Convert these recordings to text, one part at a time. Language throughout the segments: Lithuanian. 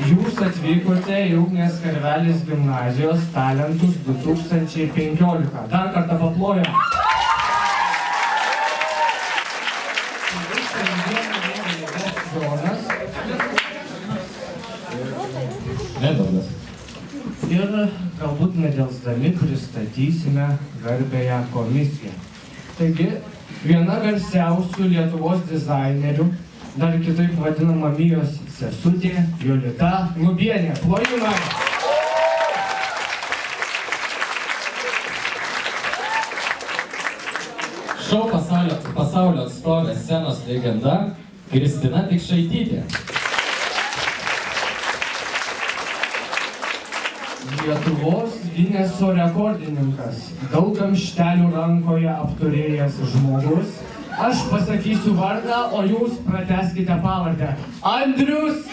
Jūs atvykote į Ugnės Karvelis gimnazijos talentus 2015. Dar kartą paplojame. Nedaugas. Ir galbūt nedelsdami pristatysime garbėją komisiją. Taigi, viena garsiausių Lietuvos dizainerių, dar kitaip vadinama Mijos sesutė, Jolita Lubienė. Plojimai! Šou pasaulio atstovė scenos legenda Kristina Dikšaitytė. Lietuvos Gineso rekordininkas, daug kamštelių rankoje apturėjęs žmogus. Aš pasakysiu vardą, o jūs pratęskite pavardę. Andrius!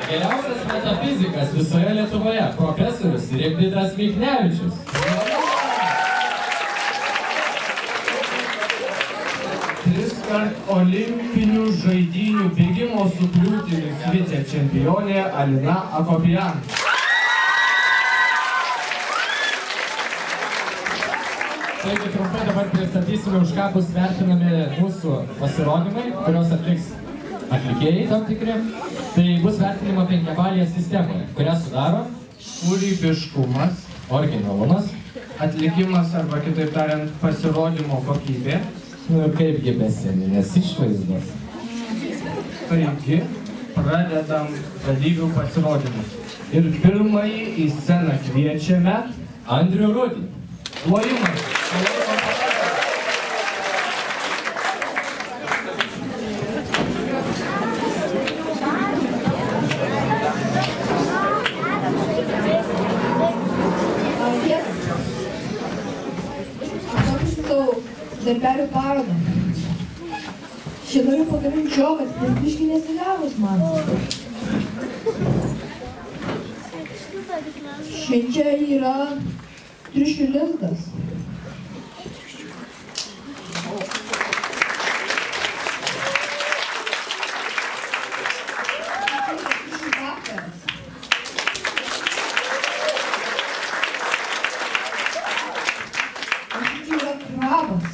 Geriausias metafizikas visoje Lietuvoje, profesorius Rimvydas Miknevičius. Triskart olimpinių žaidynių bėgimo su kliūtimis vicečempionė Alina Akopian. Taigi trumpai dabar pristatysime, už ką bus vertinami mūsų pasirodymai, kurios atliks atlikėjai tam tikri. Tai bus vertinimo 5-balėje sistemoje, kurią sudaro kūrybiškumas, originalumas, atlikimas arba kitaip tariant pasirodymo kokybė. Kaipgi be sceninės išvaizdos. Taigi, pradedam dalyvių pasirodymus. Ir pirmąjį į sceną kviečiame Andrių Rudį. Plojimai. Darbelių parodą. Čia noriu pagaminti žiogas, nes biškai nesigavus man. Čia yra triušių lizdas. Čia yra krabas.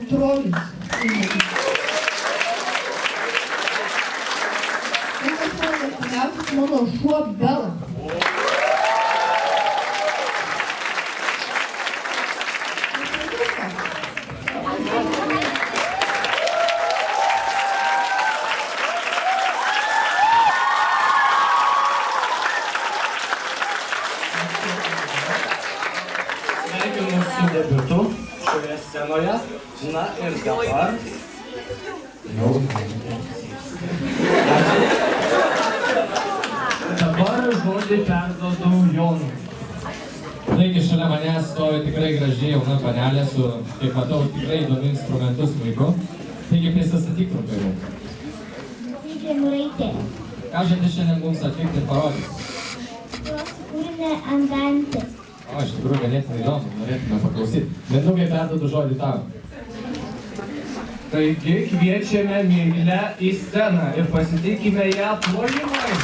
Trolis. Mano šuo Bela. Sveikinu su debiutu šioje scenoje. Na ir dabar žodį perduodu Jonui. Taigi šalia manęs stovi tikrai gražiai jauna panelė su, kaip matau, tikrai įdomiu instrumentu smuiku. Taigi prisistatyk trumpai mums. Taigi Muraitė. Ką žadi šiandien mums atlikti ir parodyti? Kūrinę Andantė. O, iš tikrųjų ganėtinai įdomu, norėtume paklausyti. Mindaugai, perduodu žodį tau. Taigi kviečiame Miglę į sceną ir pasitikime ją plojimais.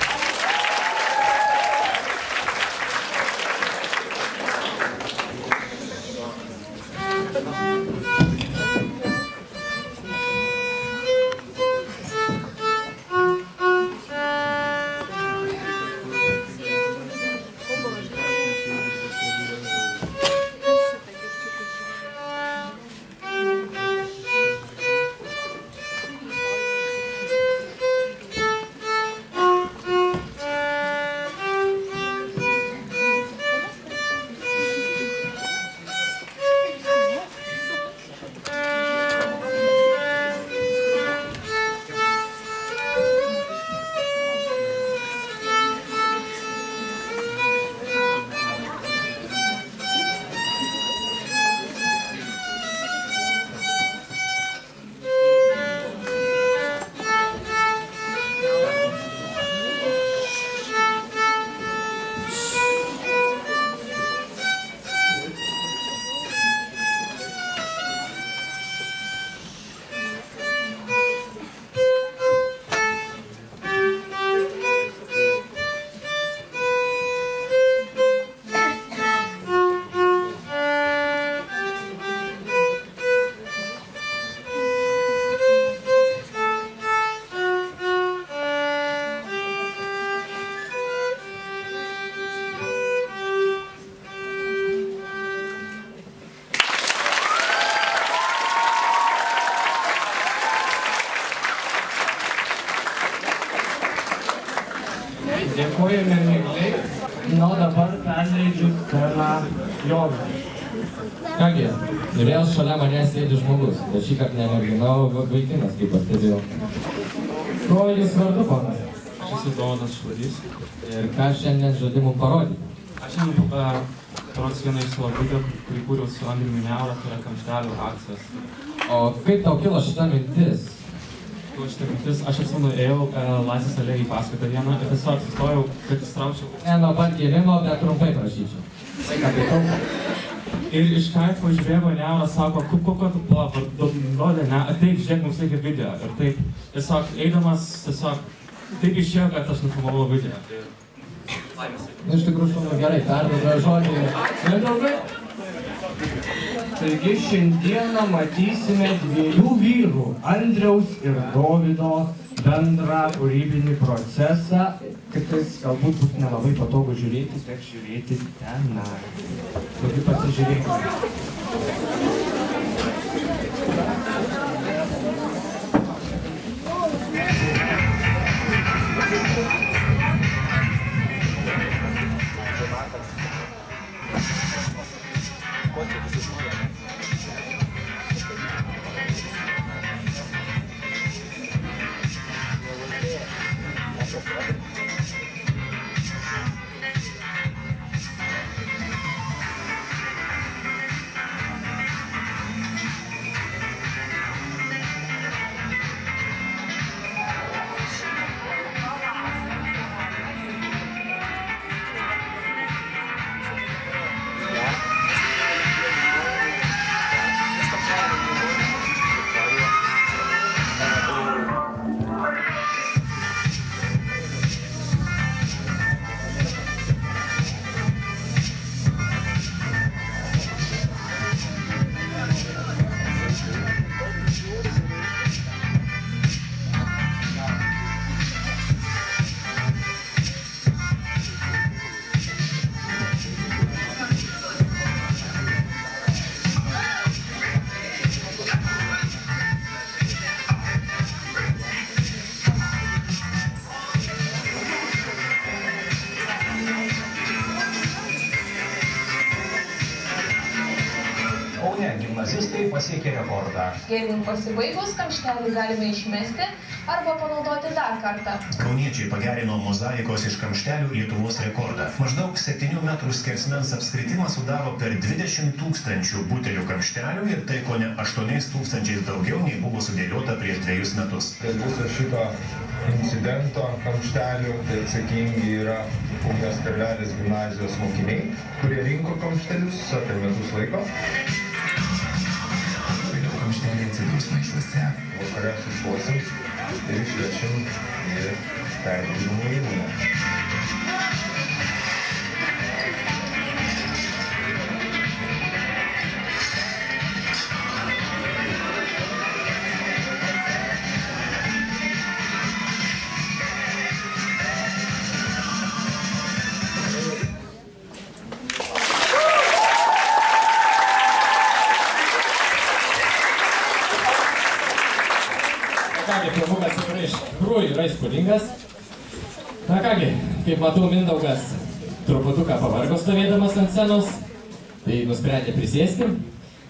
Dėkojame Migliai. Na, dabar perleidžiu sceną Jonui. Kągi, vėl šalia manęs sėdi žmogus, bet šį kartą ne mergina, o vaikinas, kaip pastebėjau. Ko jis vardu, ponas? Aš esu Donas Švarys. Ir ką šiandien žadi mums parodyti? Aš šiandien parodysiu vieną iš savo video, kurį kūriau su Andriumi Neura, tai yra kamštelių akcijos. O kaip tau kilo šita mintis? Aš atsimenu, ėjau Laisvės alėjai į paskaitą vieną ir tiesiog sustojau, kad įstraučiau. Ne nuo pat gėrimo, bet trumpai prašyčiau. Tai ką pitau? Ir iš kaifo išbėgo Neuras, sako, kuko tu rodė, ne, ateik, žiūrėk, mums reikia video. Ir taip, tiesiog eidamas, taip išėjo, kad aš nufilmavau video. Iš tikrųjų, šaunu, gerai, perduoda žodį. Nedraugai? Taigi šiandieną matysime dviejų vyrų, Andriaus ir Dovydo, bendrą kūrybinį procesą. Kitais galbūt bus nelabai patogu žiūrėti, bet žiūrėti tenai. Taigi pasižiūrėkime. Gimnazistai pasiekė rekordą. Gėrimui pasibaigus, kamštelį galime išmesti arba panaudoti dar kartą. Kauniečiai pagerino mozaikos iš kamštelių Lietuvos rekordą. Maždaug 7 metrų skersmens apskritimas sudaro per 20 000 butelių kamštelių ir tai kone 8 000 daugiau nei buvo sudėliota prieš 2 metus. Dėl viso šito incidento kamštelių tai atsakingi yra Ugnės Karvelės gimnazijos mokiniai, kurie rinko kamštelius apie metus laiko. Kamšteliai atsidurs maišuose. Vakare sušuosim ir išvešim į perdirbimo įmonę. Filmukas tikrai iš tikrųjų yra įspūdingas. Na kągi, kaip matau, Mindaugas truputuką pavargo stovėdamas ant scenos, tai nusprendė prisėskim,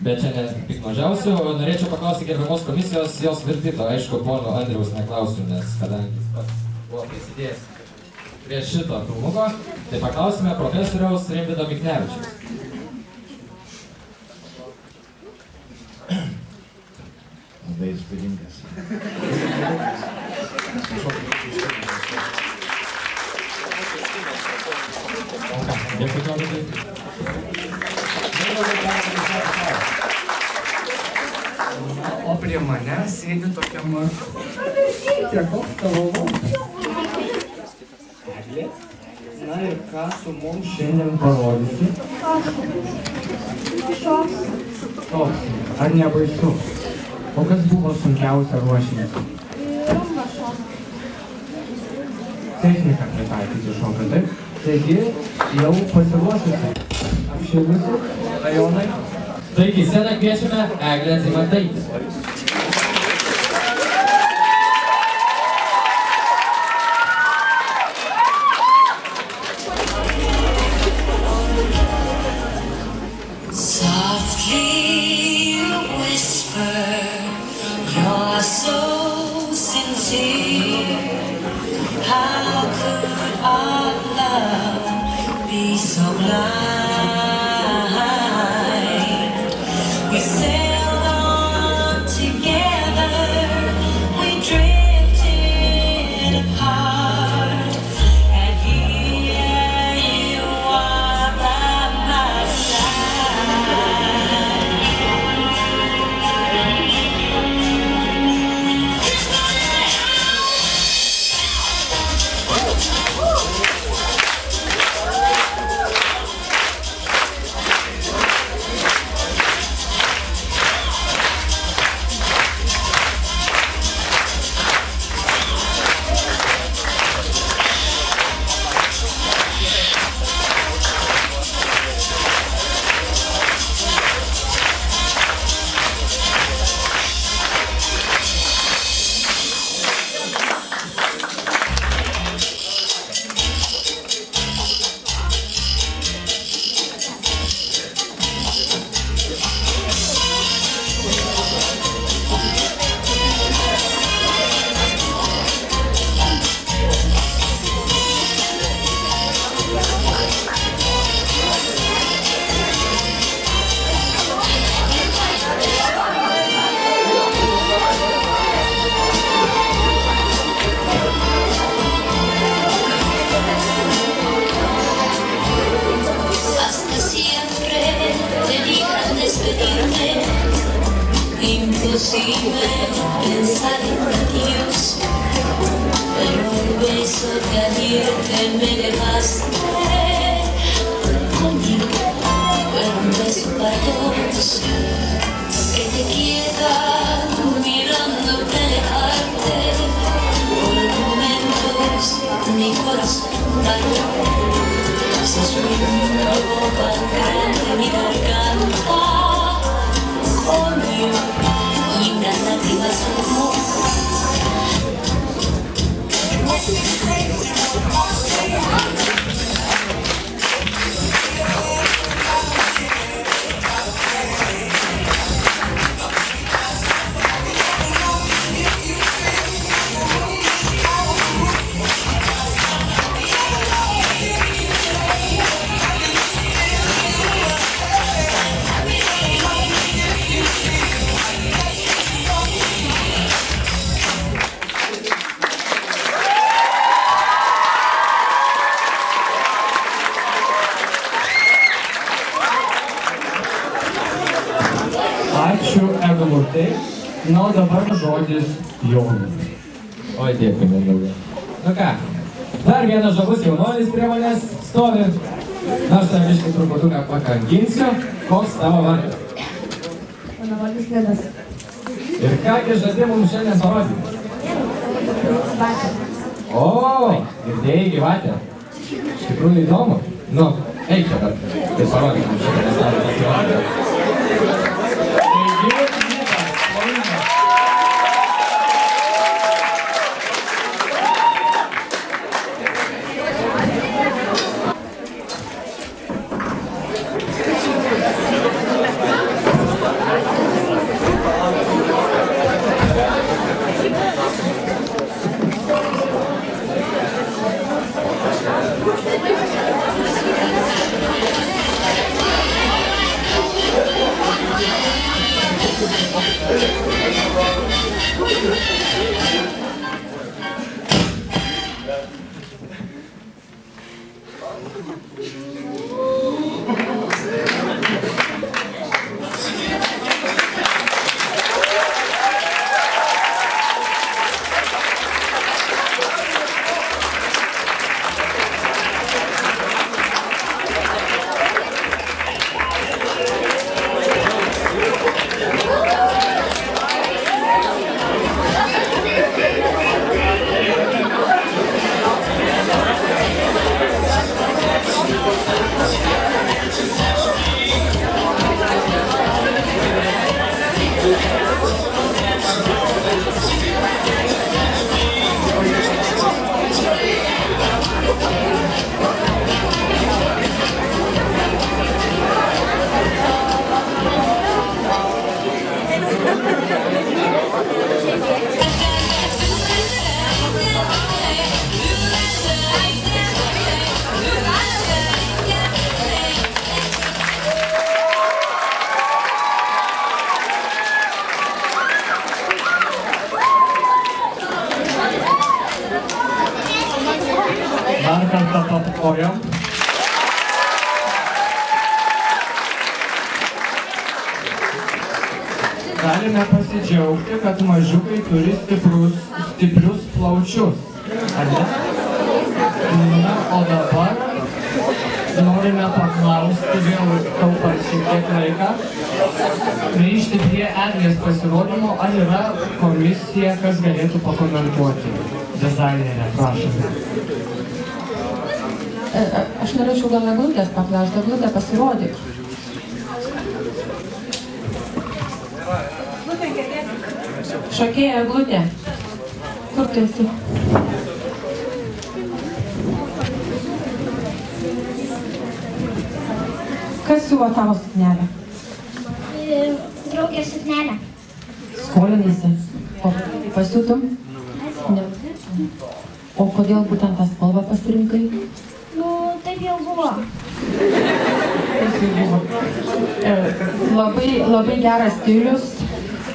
bet šiandien piknaudžiausiu, norėčiau paklausti gerbiamos komisijos jos verdikto. Aišku, pono Andriaus neklausiu, nes kadangi jis pats buvo prisidėjęs prie šito filmuko, tai paklausime profesoriaus Rimvydo Miknevičiaus. Labai įspūdingas. Dėkui, Dovydai. O prie mane sėdi tokia mergaitė, koks tavo vardas? Eglė. Na ir ką tu mums šiandien parodysi? Šoks. Ar nebaisu? O kas buvo sunkiausia ruošiant? Rumba šoka. Techniką pritaikyti šoką, taip? Taigi, jau pasiruošusi. Apšilusi, rajonai. Taigi, sceną kviečiame Eglę Zimantaitę. our love be so blind. We sailed on together, we drifted apart, and here you are by my imposible pensar en adiós, pero un beso caliente me dejaste conmigo. Fue un beso para todos, que te queda mirando alejarte. Por momentos mi corazón paró, se subió una boca grande mi garganta. Y una lágrima asomó. Ačiū Eglutai. Na, o dabar žodis Jonui. Oi, dėkui, Mindaugai. Nu ką, dar vienas žavus jaunuolis prie manęs stovi. Aš tą biškį truputuką pakankinsiu. Koks tavo vardas? Mano vardas Nedas. Ir kągi žadi mums šiandien parodyti? O, girdėjai gyvatę. Iš tikrųjų įdomu. Nu, eik čia dar. Tai parodyk mums šitą nestarą pasirodę. kartą paplojom. Galime pasidžiaugti, kad mažiukai turi stiprius plaučius. Ar ne? Na, o dabar norime paklausti, vėl taupant šiek tiek laiką, grįžti prie Eglės pasirodymo, ar yra komisija, kas galėtų pakomentuoti. Dizainerė, prašome. Aš norėčiau gal Eglutės paklausti, Eglutė pasirodyk. Šokėja Eglutė, kur tu esi? Kas siuvo tavo suknelę? Draugės suknelę. Skolinaisi? O pasiūtum? Ne. O kodėl būtent tą spalvą pasirinkai? Nu, taip jau buvo. Labai geras stilius.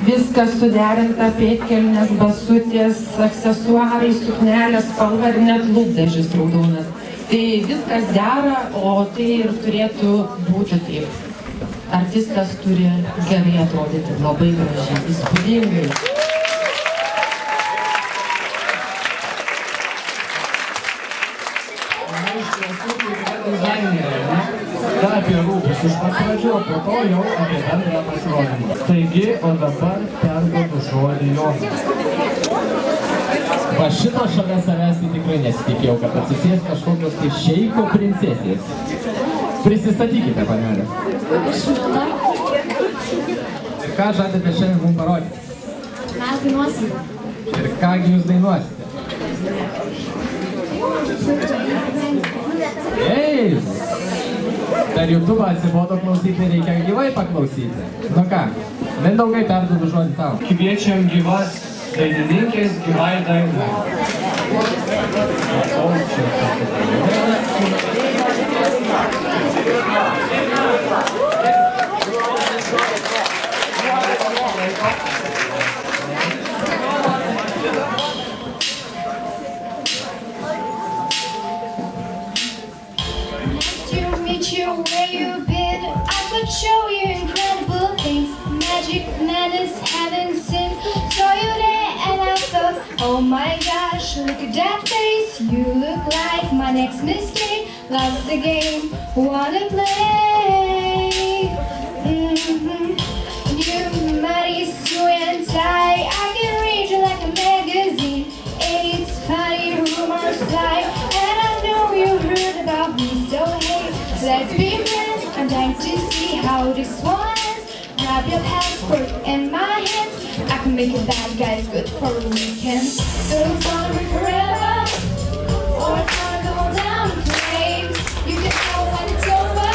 Viskas suderinta, pėdkelnės, basutės, aksesuarai, suknelės, spalva ir net lūpdažis raudonas. Tai viskas dera, o tai ir turėtų būti taip. Artistas turi gerai atrodyti, labai gražiai, įspūdingai. Da apie rūbus iš pat pradžių, o po to jau apie bendrą pasirodymą. Taigi, o dabar perduodu žodį Jonui. Va šito šalia savęs tai tikrai nesitikėjau, kad atsisės kažkokios tai šeiko princesės. Prisistatykite, panelė. Aš Milda. Ir ką žadate šiandien mums parodyti? Mes dainuosime. Ir kągi jūs dainuosite? Ei! Per YouTube atsibodo klausyti, reikia gyvai paklausyti. Nu ką, Mindaugai, perduodu žodį tau. Kviečiam gyvas dainininkės gyvai dainai. Where you've been, I could show you incredible things. Magic, madness, heaven, sin. Saw you there and I thought, oh my gosh, look at that face. You look like my next mistake. Loves the game, wanna play. Your money's so anti. I can read you like a magazine. It's funny, rumors fly, and I know you heard about me, so hey, let's be friends. I'm dying to see how this one ends. Grab your passport in my hands. I can make it bad guys good for a weekend. So it's gonna be forever, or it's gonna go down in flames. You can tell when it's over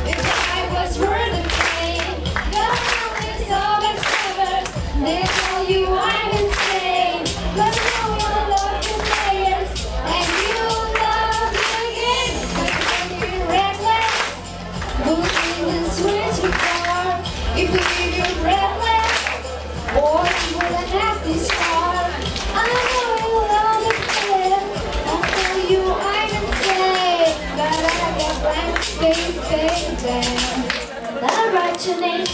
if I was worth the pain. The moments of extrovers, they tell you I'm insane. But no one loves the players, and you love the game. But when you're reckless, we'll see this way too far. If you leave your breathless, or you with a nasty scar, I know you love the player. I'll tell you I'm insane, but I got blank space, baby. I'll write your name.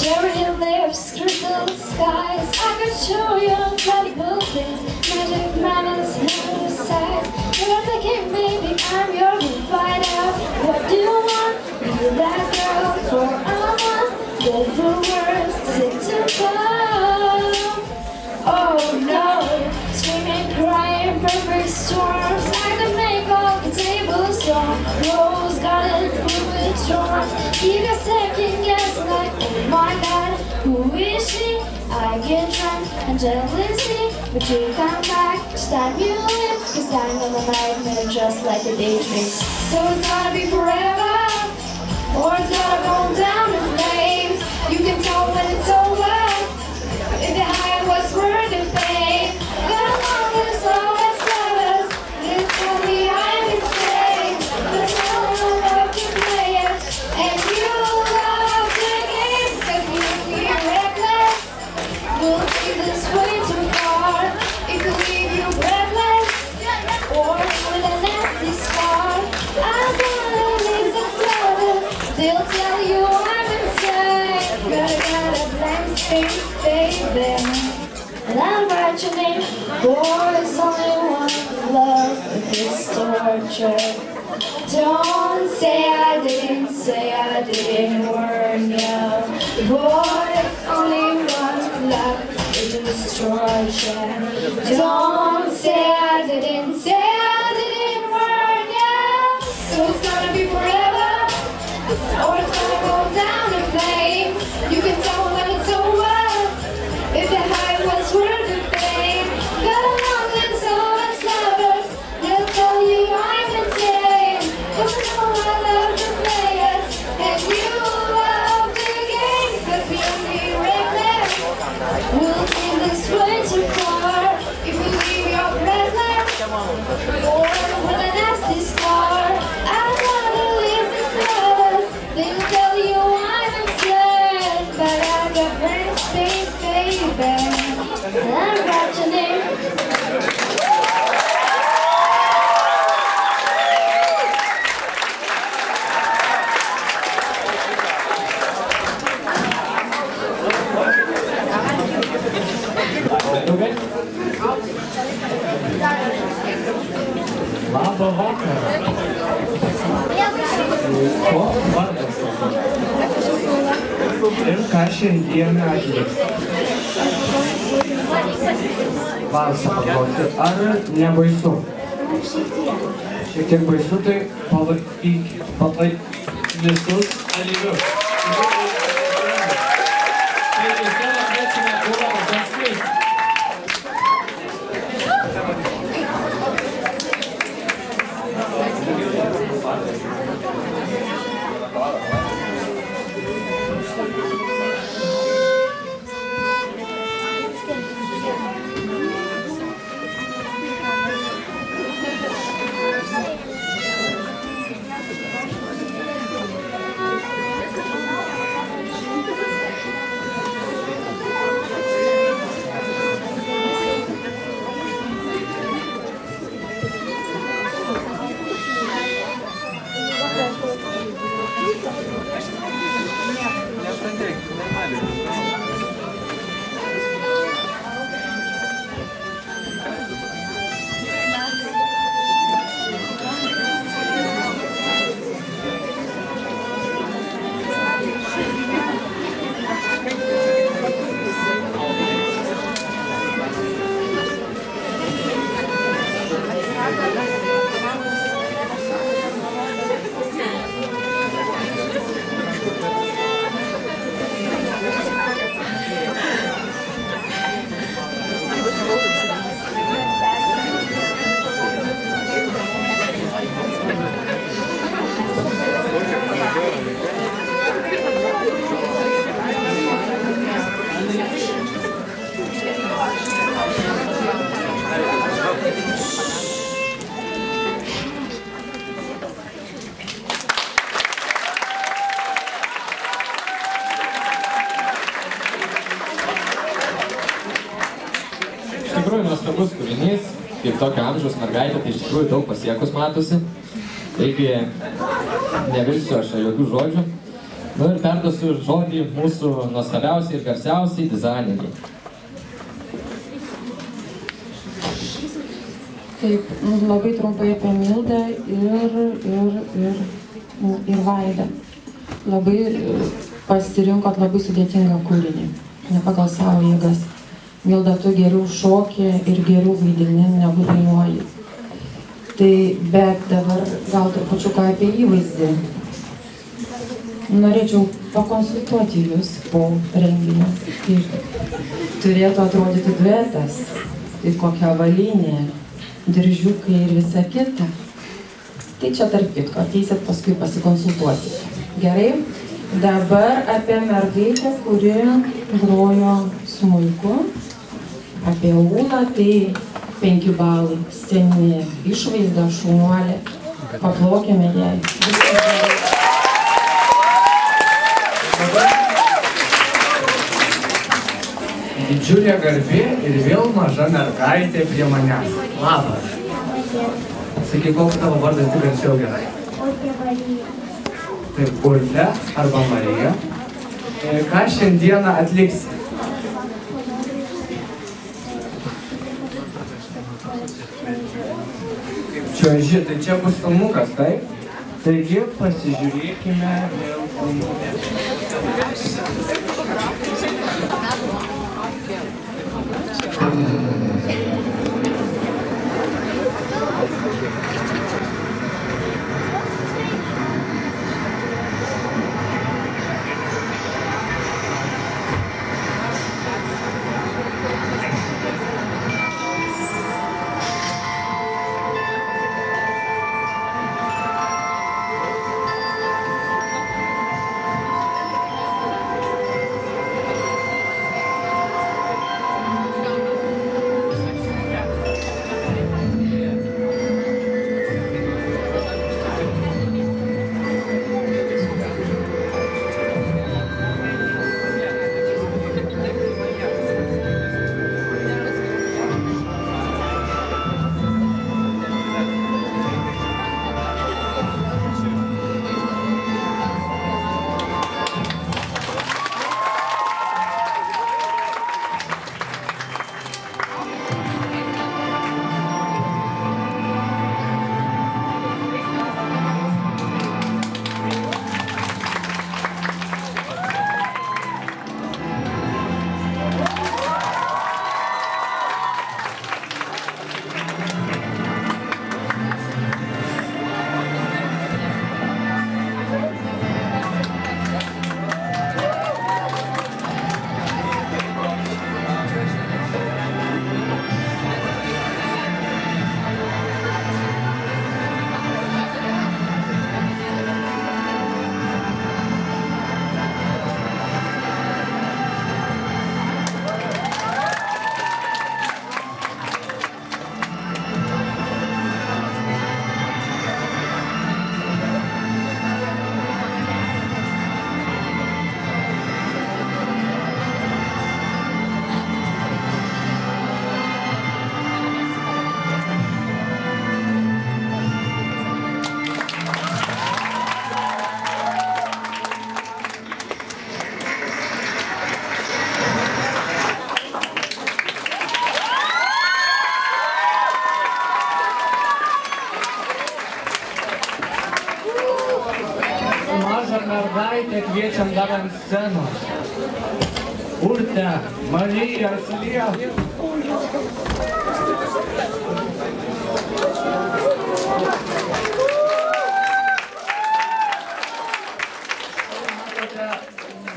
Cherry lips, crystal skies. I could show you incredible things. Magic manners, heaven size. You're the king, baby, I'm your fighter. What do you want? Be that girl for a month. Let the words sit to come. Oh no, screaming, crying, perfect storms. I could make all the tables strong. Rose garden, fruit with storms. You got second guess like, oh my god, who is she? I get drunk and jealousy, but you come back, it's time you live. Cause I'm on the nightmare just like a daydream. So it's gonna be forever, or it's gonna go down in flames. You can tell when it's over if the high was worth the pain. Got along with the slowest lovers. They tell me I'm insane. But tell me I love the players, and you love the game. Cause you're reckless. We'll see this way baby. And I'll write your name. Boys only want love, but it's torture. Don't say I didn't warn you. Boys only want love, but it destroys you. Don't say I didn't warn you. So it's gonna be forever, or it's gonna go down in flames. You can tell when it's over, if the high was worth the pain. Got along with some of us lovers, they'll tell you I'm insane. Cause I know I love the players, and you love the game. Cause we only reckless, we'll take this way too far. If we leave your presence, or with a nasty scar. I wanna live this lovers, they'll tell you I'm insane. But I got brain space, baby, and I'm write your name. Labą vakarą. Koks vardas? Ir ką šiandieną atliks? Valsą paklausti. Ar nebaisu? Šiek tiek baisu, tai palaik visus dalyvius. Nuostabus kūrinys, kaip tokio amžiaus mergaitė, tai iš tikrųjų daug pasiekus matosi. Taigi, nevirsiu aš jokių žodžių. Nu ir perduosiu žodį mūsų nuostabiausiai ir garsiausiai dizaineriai. Taip, labai trumpai apie Mildą ir Vaidą. Labai pasirinkot labai sudėtingą kūrinį, ne pagal savo jėgas. Milda, tu geriau šokė ir geriau vaidini, negu dainuoji. Tai, bet dabar gal trupučiuką apie įvaizdį. Norėčiau pakonsultuoti jūs po renginio. Turėtų atrodyti duetas, tai kokia avalynė, diržiukai ir visa kita. Tai čia tarp kitko, ateisit paskui pasikonsultuoti. Gerai? Dabar apie mergaitę, kuri grojo smuiku. Apie Ūną, tai 5 balai. Sceninė išvaizda, šaunuolė. Paplokėme jai. Didžiulė garbė ir vėl maža mergaitė prie manęs. Labas. Sakyk, koks tavo vardas tik garsiau gerai? Urtė Marija. Taip, Urtė arba Marija. Ką šiandieną atliksi? čiuoži, tai čia bus filmukas, taip? Taigi pasižiūrėkime vėl filmukę. Mergaitę kviečiam dar ant scenos. Urte, Marija, atsiliek. Matote,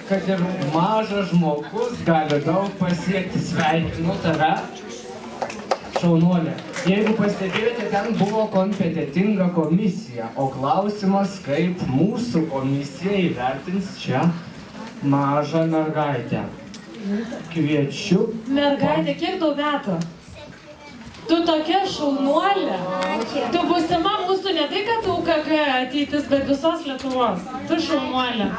kad ir mažas žmogus gali daug pasiekti. Sveikinu tave, šaunuolė. Jeigu pastebėjote, ten buvo kompetentinga komisija, o klausimas, kaip mūsų komisija įvertins čia mažą mergaitę. Kviečiu. Mergaitė, kiek daug metų? Tu tokia šaunuolė. Tu būsima mūsų ne tai, kad UKG ateitis, bet visos Lietuvos. Tu šaunuolė.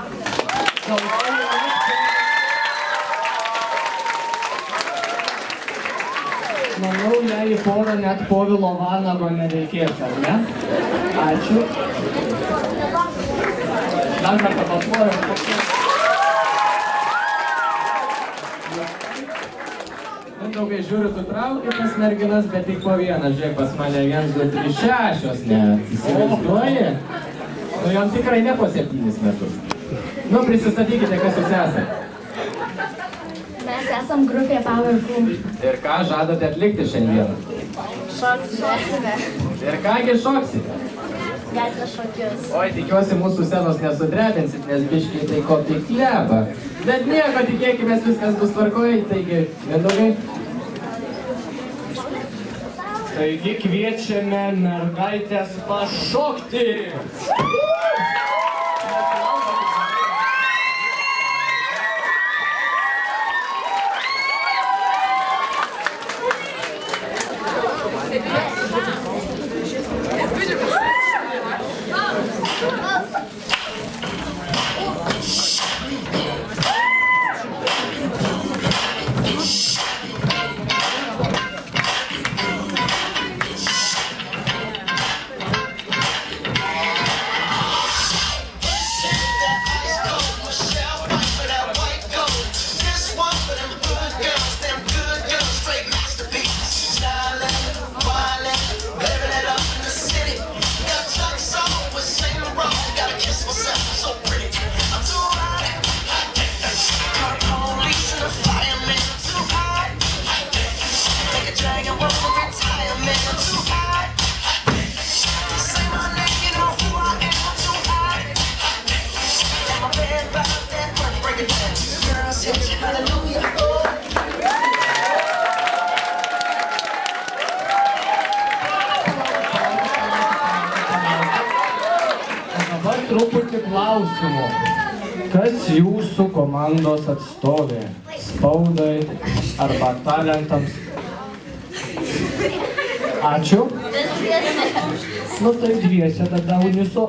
Manau, jei į porą net Povilo Vanago nereikės, ar ne? Ačiū. Dar kartą pasuojam. Mindaugai, žiūriu, tu trauki tas merginas, bet tik po vieną. Žiūrėk, pas mane 1, 2, 3, 6 net. Įsivaizduoji? Nu, jom tikrai ne po 7 metus. Nu, prisistatykite, kas jūs esate. Mes esam grupė Power Boom. Ir ką žadate atlikti šiandieną? Šoksime. Ir kągi šoksite? Gatvės šokius. Oi, tikiuosi mūsų scenos nesudrebinsit, nes biškiai tai ko tik kleba. Bet nieko, tikėkime, viskas bus tvarkoj, taigi, Mindaugai. Taigi kviečiame mergaitės pašokti. klausimų. Kas jūsų komandos atstovė? Spaudai arba talentams? Ačiū. Nu tai dviese tada unisu.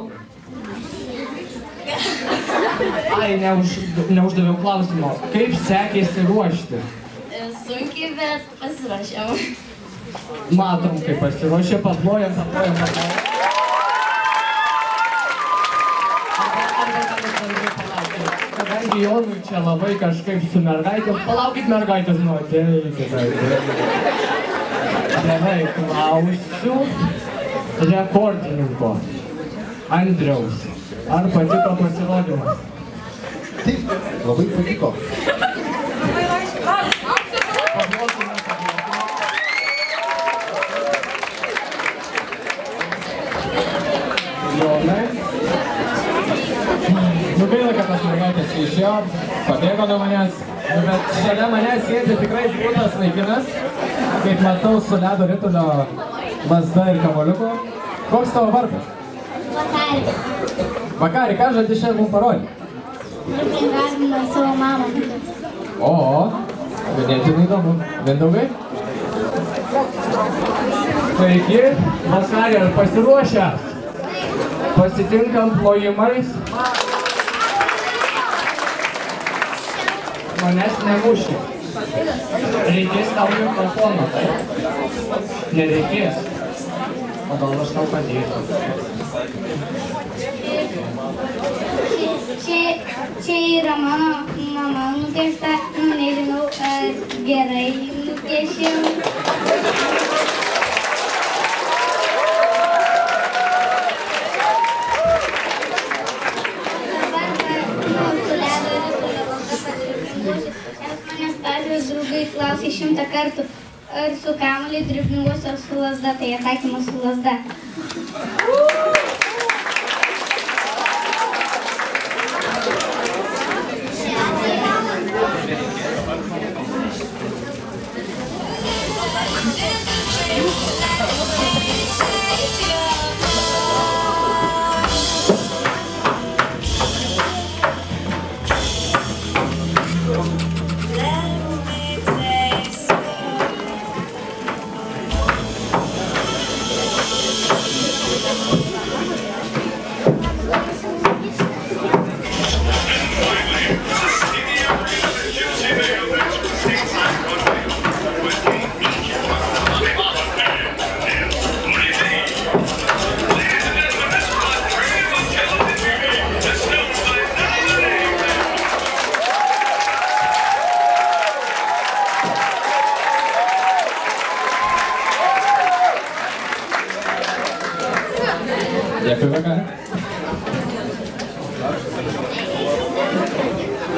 Ai, neuždaviau klausimo. Kaip sekėsi ruošti? Sunkiai, bet pasiruošiau. Matom, kaip pasiruošė, paplojam. Kadangi Jonui čia labai kažkaip su mergaitėm, palaukit mergaitės, nu ateikit. Gerai, klausiu rekordininko Andriaus. Ar patiko pasirodymas? Taip, labai patiko. Jonai? Gaila, kad tas mergaitės čia išėjo, pabėgo nuo manęs, bet šalia manęs sėdi tikrai būtas vaikinas, kaip matau su ledo ritulio mazda ir kamoliuku. Koks tavo vardas? Vakari. Vakari, ką žadi šiandien mums parodyti? Nupringavimą savo mamą. O, ganėtinai įdomu. Mindaugai? Taigi, Vakari, ar pasiruošę? Pasitinkam plojimais. Manęs nemuši. Reikės tau mikrofono, taip? Nereikės. O gal aš tau padėsiu. Čia yra mano mama nupiešta, nežinau, ar gerai nupiešiau. Draugai klausė 100 kartų, ar su kamuoliu dribniuosiu, ar su lazda, tai atsakymas su lazda. Dėkui, Vakari.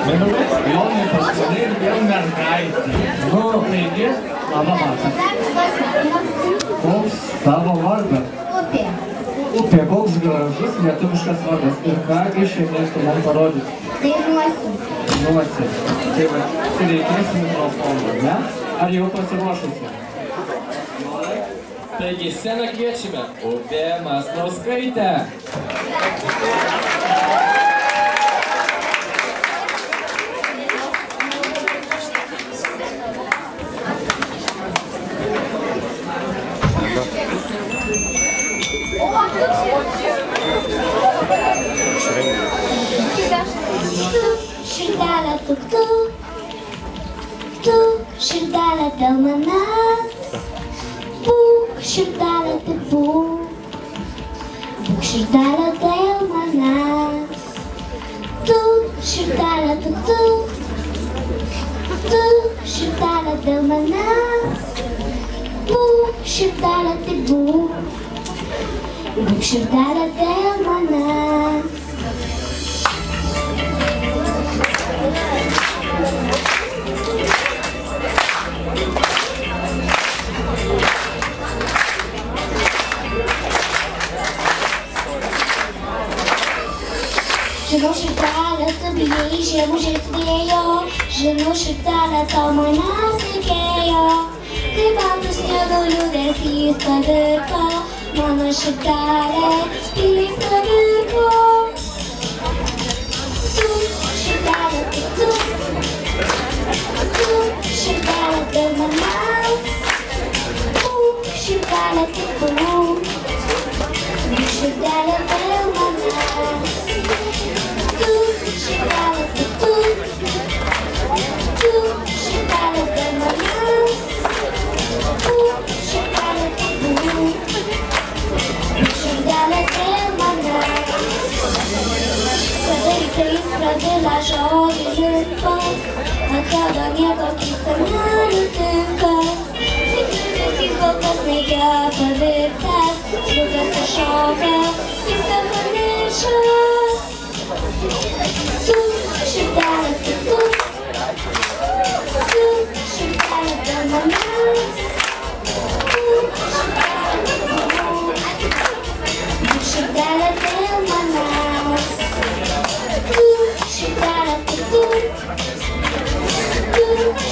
Mindaugai? Jonai, paskui ir vėl mergaitė. Nu, taigi, labą vakarą. Koks tavo vardas? Upė. Upė, koks gražus lietuviškas vardas. Ir kągi šiandien tu man parodys? Dainuosiu. Dainuosi. Tai va, reikės mikrofoną, ne? Ar jau pasiruošusi? Taigi, sceną kviečiame Upė Masnauskaitė. Širdelė tu, širdelė dėl manęs. Būk širdelė tik būk, būk širdelė dėl manęs. Tu širdelė tik tu širdelė dėl manęs. Būk širdelė tik būk širdelė dėl manęs. Žinau širdelę, tu bijai žiemužės vėjo, žinau širdelę, tau manęs reikėjo. Kaip baltų sniego liūdesys pavirto, mano širdelė tyliai pravirko. širdelė tik tu širdelė dėl manęs, širdelė tik tu širdelė dėl manęs, širdelė tik tu širdelė dėl manęs, širdelė tik tu širdelė dėl manęs. Kartais pradėlę žodį limpa, atrodo nieko kita nenutinka. Dėmesys kol kas neigia pavirtęs, srukas iššoka, viską pamiršęs. Tu širdelė tik tu širdelė dėl manęs, širdelė dėl manęs, širdelė tik tu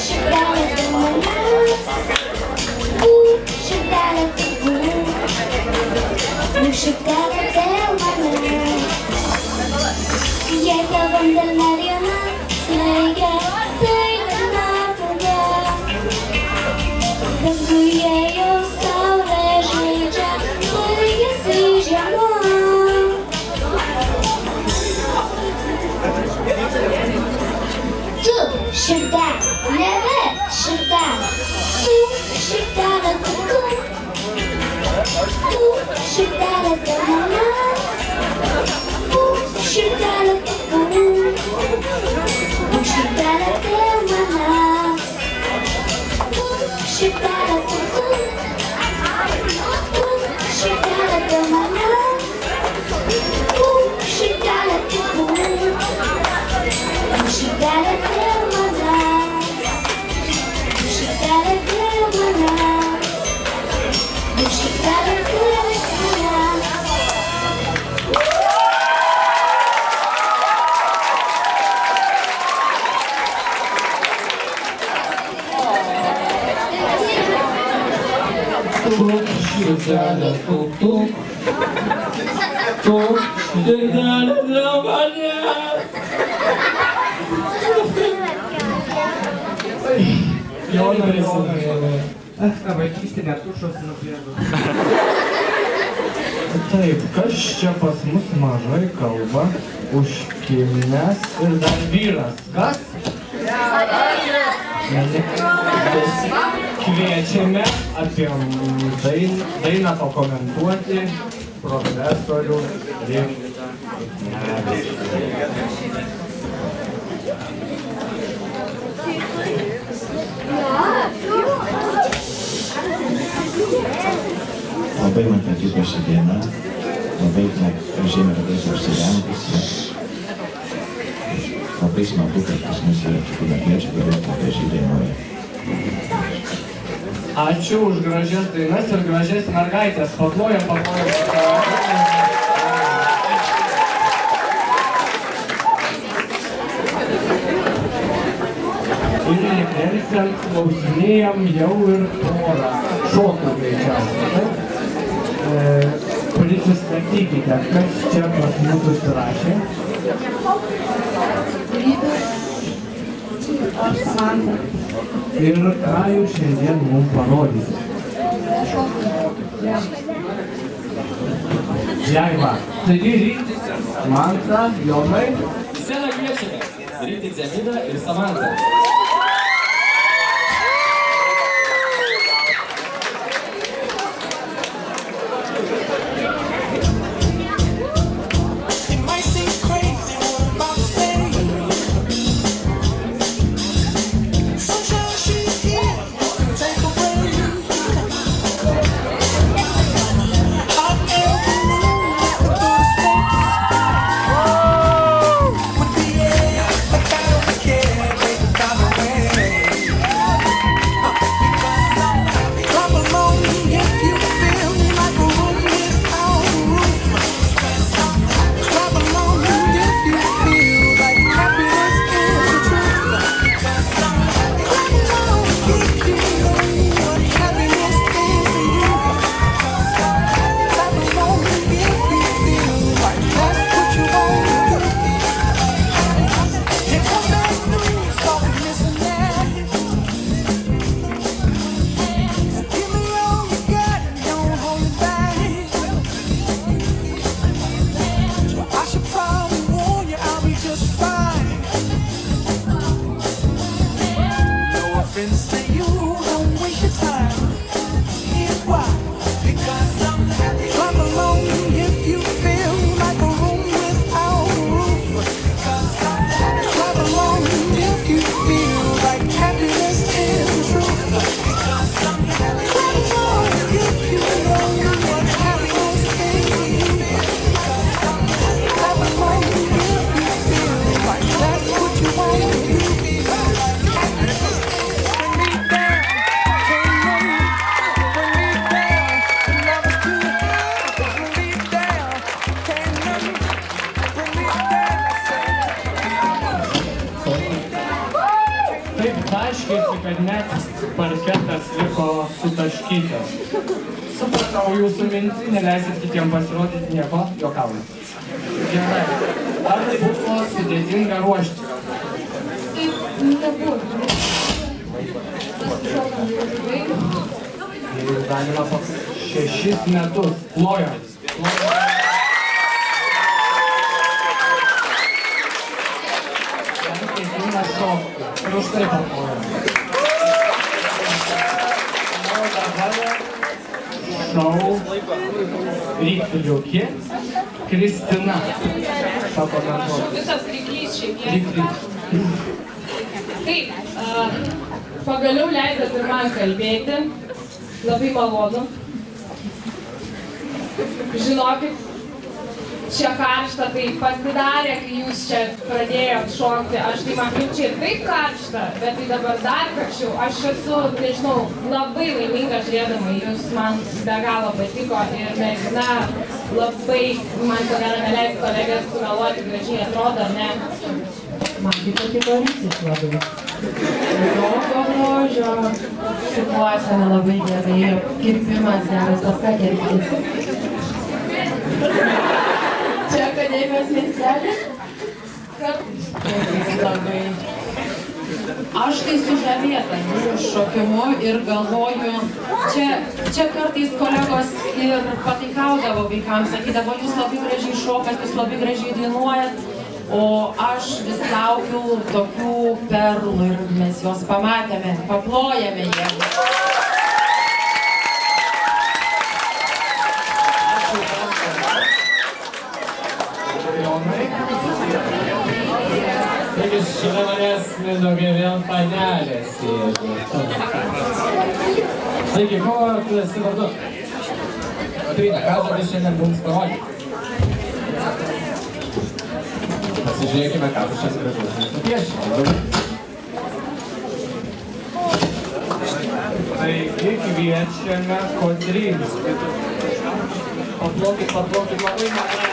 širdelė dėl manęs, širdelė tik tu širdelė dėl manęs. Jei kalbam dėl ne viena slėgia, tai viena tada, danguje jau saulė žaidžia, baigiasi žiema. Tu širdelė, nebe širdelė, tu širdelė tik tu širdelė dėl manęs, širdelė tik tu širdelė dėl manęs, širdelė tik tu širdelė dėl manęs, širdelė tik tu širdelė dėl manęs, širdelė dėl manęs, širdelė dėl manęs. Širdelė tuk, širdelė dėl manęs. Jonai. Ta vaikystė netušos nubėgo. Taip, kas čia pas mus mažai kalba, užkimnęs ir dar vyras. Kas? Kviečiame apie dainą pakomentuoti profesorių Rimvydą Juknevičių. Labai man patiko ši diena, labai gražiai mergaitė užsirengusi. Labai smagu, kad pas mus yra tokių mergaičių, kurie gražiai dainuoja. Ačiū už gražias dainas ir gražias mergaitės. Paplojam. Ir nedelsiant klausinėjam jau ir porą šokų greičiausiai. Prisistatykite, kas čia pas mus užsirašė. Aš Samanta. Ir ką jūs šiandien mums parodysite? Jaiva. Taigi Rytis, Samanta, Jonai. Sceną kviečiame Rytis Zemidą ir Samantą. Would be a waste your time. Here's why. Because I'm happy. Clap along if you feel like a room without a roof. Because I'm happy. Clap along if you feel like happiness is the truth. Because I'm happy. Clap along if you know what happiness is to you. Because I'm happy. Clap along if you feel like that's what you want to do. Taip taškėsi, kad net parketas liko sutaškytas. Supratau jūsų mintį, neleisit kitiem pasirodyti nieko, juokauju. Gerai. Ar buvo sudėtinga ruošti? Taip, nebuvo. Ir galima po 6 metus. Plojam. Ir už tai paplojam. O dabar šou rykliukė Kristina. Pakomentuoju. Visas ryklys šiaip jie. Taip, pagaliau leidot ir man kalbėti. Labai malonu. Žinokit, čia karšta, tai pasidarė, kai jūs čia pradėjot šokti. Aš tai man jau čia ir taip karšta, bet tai dabar dar karščiau. Aš esu, nežinau, labai laiminga žiūrėdama. Jūs man be galo patiko ir mergina labai, man ko gero neleis kolegės sumeluoti, gražiai atrodo, ne? Man tai patiko rytis labai. Jokio grožio, šukuosena labai gerai, kirpimas geras, pas ką kirptis. Čia akademijos miestelis? Kartais. Labai. Aš tai sužavėta jų šokimu ir galvoju, čia kartais kolegos ir pataikaudavo vaikams, sakydavo, jūs labai gražiai šokat, jūs labai gražiai dainuojat, o aš vis laukiu tokių perlų ir mes juos pamatėme, paplojame jiems. Taigi šalia manęs Mindaugai vėl panelė sėdi. Taigi, ko tu esi vardu? Kotryna, ką žadi šiandien mums parodyti? Pasižiūrėkime, ką tu šias gražus mums nupieši. Taigi kviečiame Kotryną. Paplokit labai maloniai.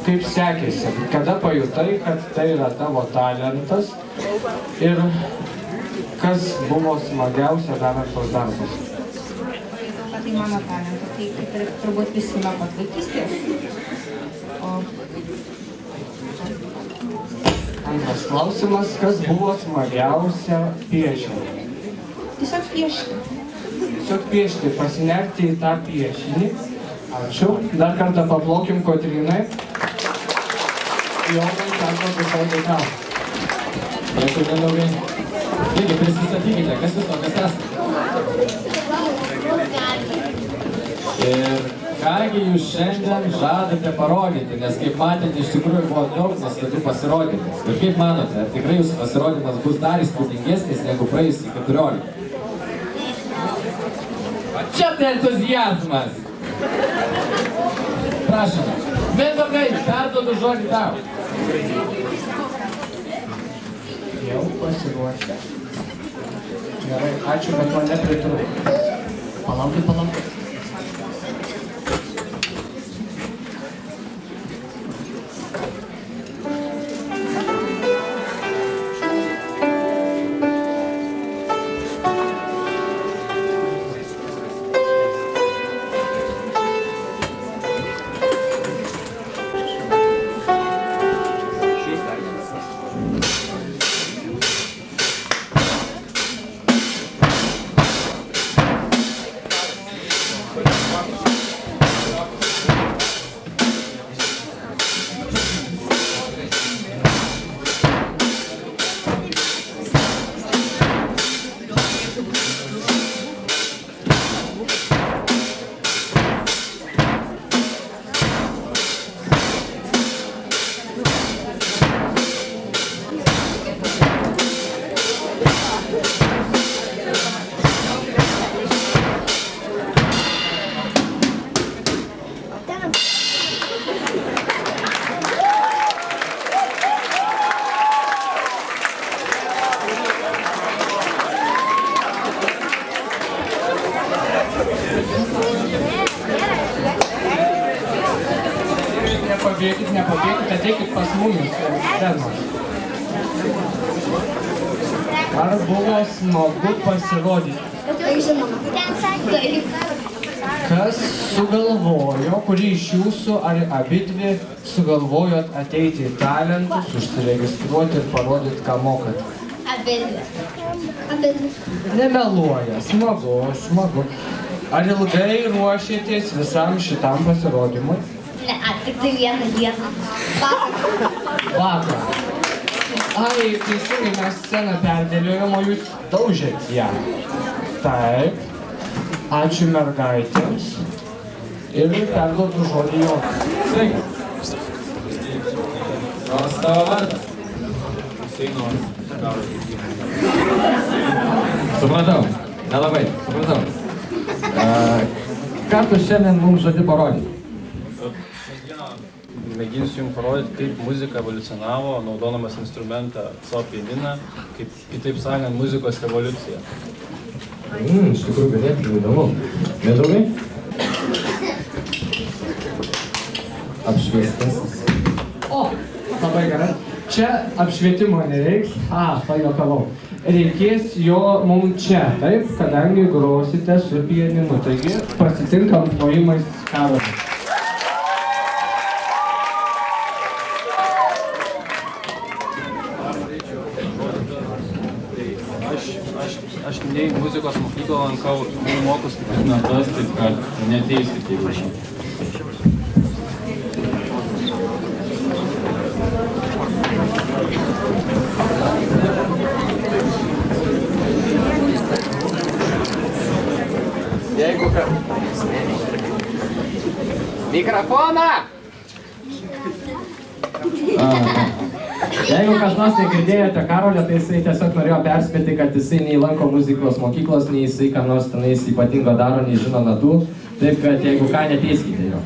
kaip sekėsi, kada pajutai, kad tai yra tavo talentas ir kas buvo smagiausia darant tos darbus? Tai mano talentas, tai kaip ir turbūt visi nuo pat vaikystės. Antras klausimas, kas buvo smagiausia piešinį? Tiesiog piešti. Tiesiog piešti, pasinerti į tą piešinį. Ačiū. Dar kartą paplokim Kotrynai. Jonai teko tiesiog tau. Dėkui, Mindaugai. Taigi, prisistatykite, kas jūs tokias esate? Ir kągi jūs šiandien žadate parodyti, nes kaip matėte, iš tikrųjų buvo daug nuostabių pasirodymų. Ir kaip manote, ar tikrai jūsų pasirodymas bus dar įspūdingesnis negu praėjusį 14? Čia tai entuziazmas! Prašome. Mindaugai, perduodu žodį tau. Jau pasiruošę. Gerai, ačiū, bet man nepritrūko. Palaukit. Nepabėkit, ateikit pas mumis. Ar buvo smagu pasirodyti? Kas sugalvojo, kurį iš jūsų ar abidvi sugalvojot ateiti į talentus, užsiregistruoti ir parodyti, ką mokat? Abidvi. Nemeluoja, smagu. Ar ilgai ruošėtės visam šitam pasirodymui? Ne, tik tai vieną dieną. Vakar. Ai, teisingai, mes sceną perdėliojom, o jūs daužėt ją. Taip. Ačiū mergaitėms. Ir perduodu žodį Jonui. Sveiki. Nors tavo vardas? Supratau. Nelabai. Supratau. Ką tu šiandien mums žadi parodyti? Mėginsiu jums parodyti, kaip muzika evoliucionavo, naudodamas instrumentą savo pianiną, kaip, kitaip sakant, muzikos revoliucija. Iš tikrųjų galėtų įdomu. Mindaugai? Apšviestasis. O, labai gerai. Čia apšvietimo nereiks. Pajuokavau. Reikės jo mums čia, taip, kadangi grosite su pianinu. Taigi, pasitinkam plojimais Karolį. Aš nei muzikos mokyklą lankau, nei mokus kaip natas, taip kad neteiskit, jeigu aš. Jeigu ką... Mikrofoną! Jeigu kas nors negirdėjote Karolio, tai jisai tiesiog norėjo perspėti, kad jisai nei lanko muzikos mokyklos, nei jisai ką nors tenais ypatingo daro, nei žino natų. Taip kad jeigu ką, neteiskite jo.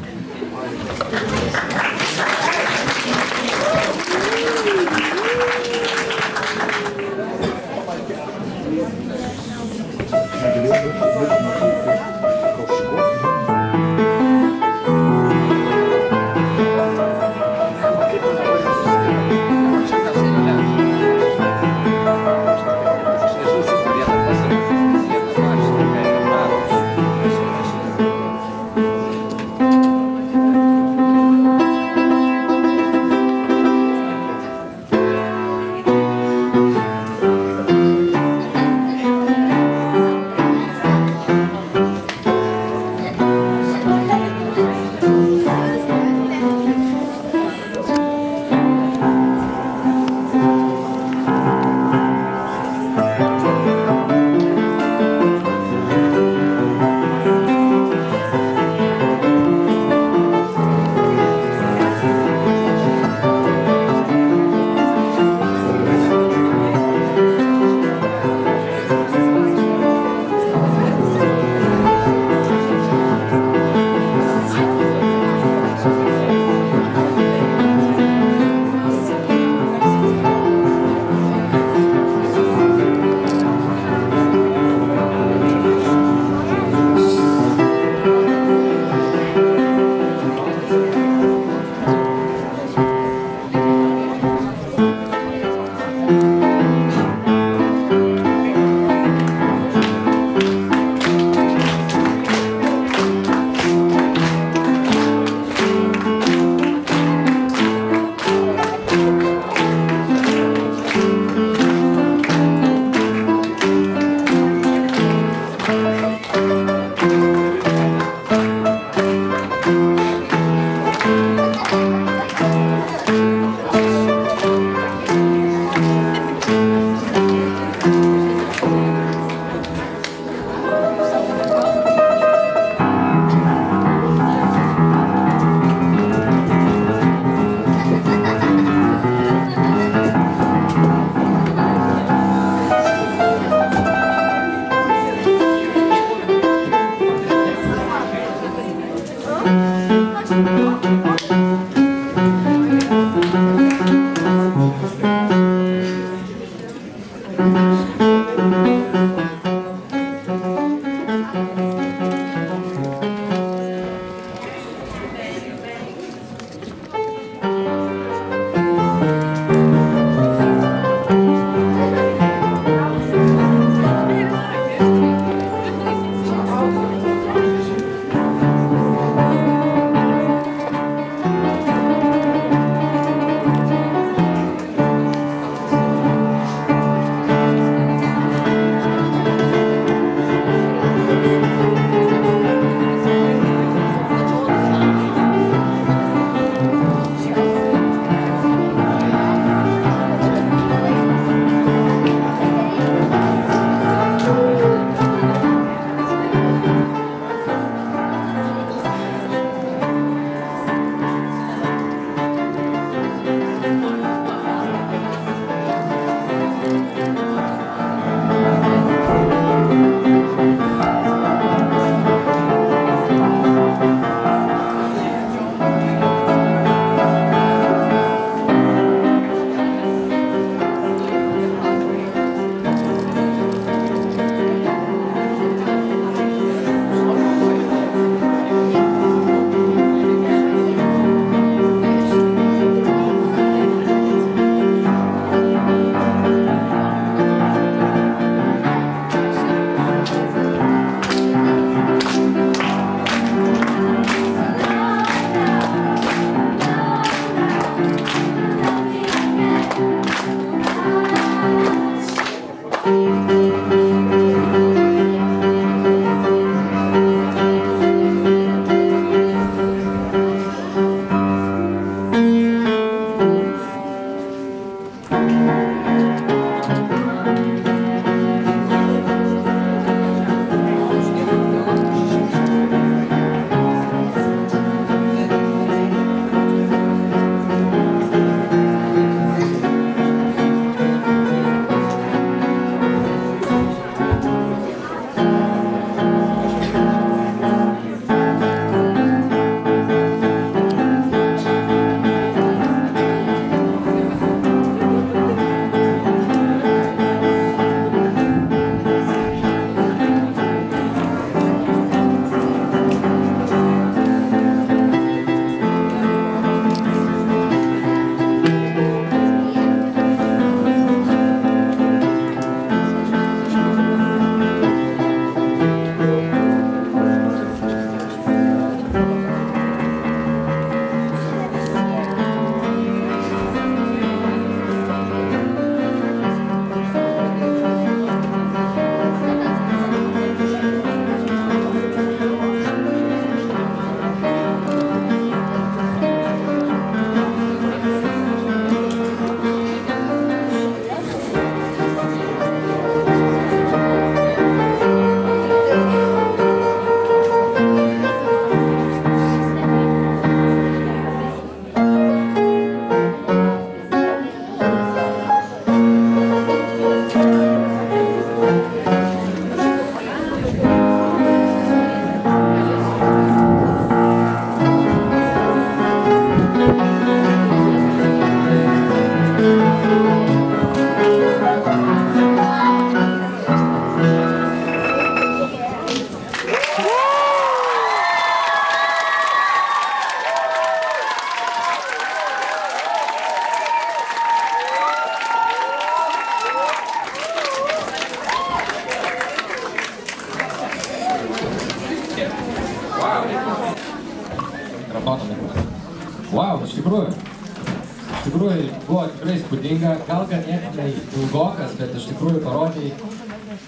Wow, iš tikrųjų buvo tikrai įspūdinga, gal ganėtinai ilgokas, bet iš tikrųjų parodė,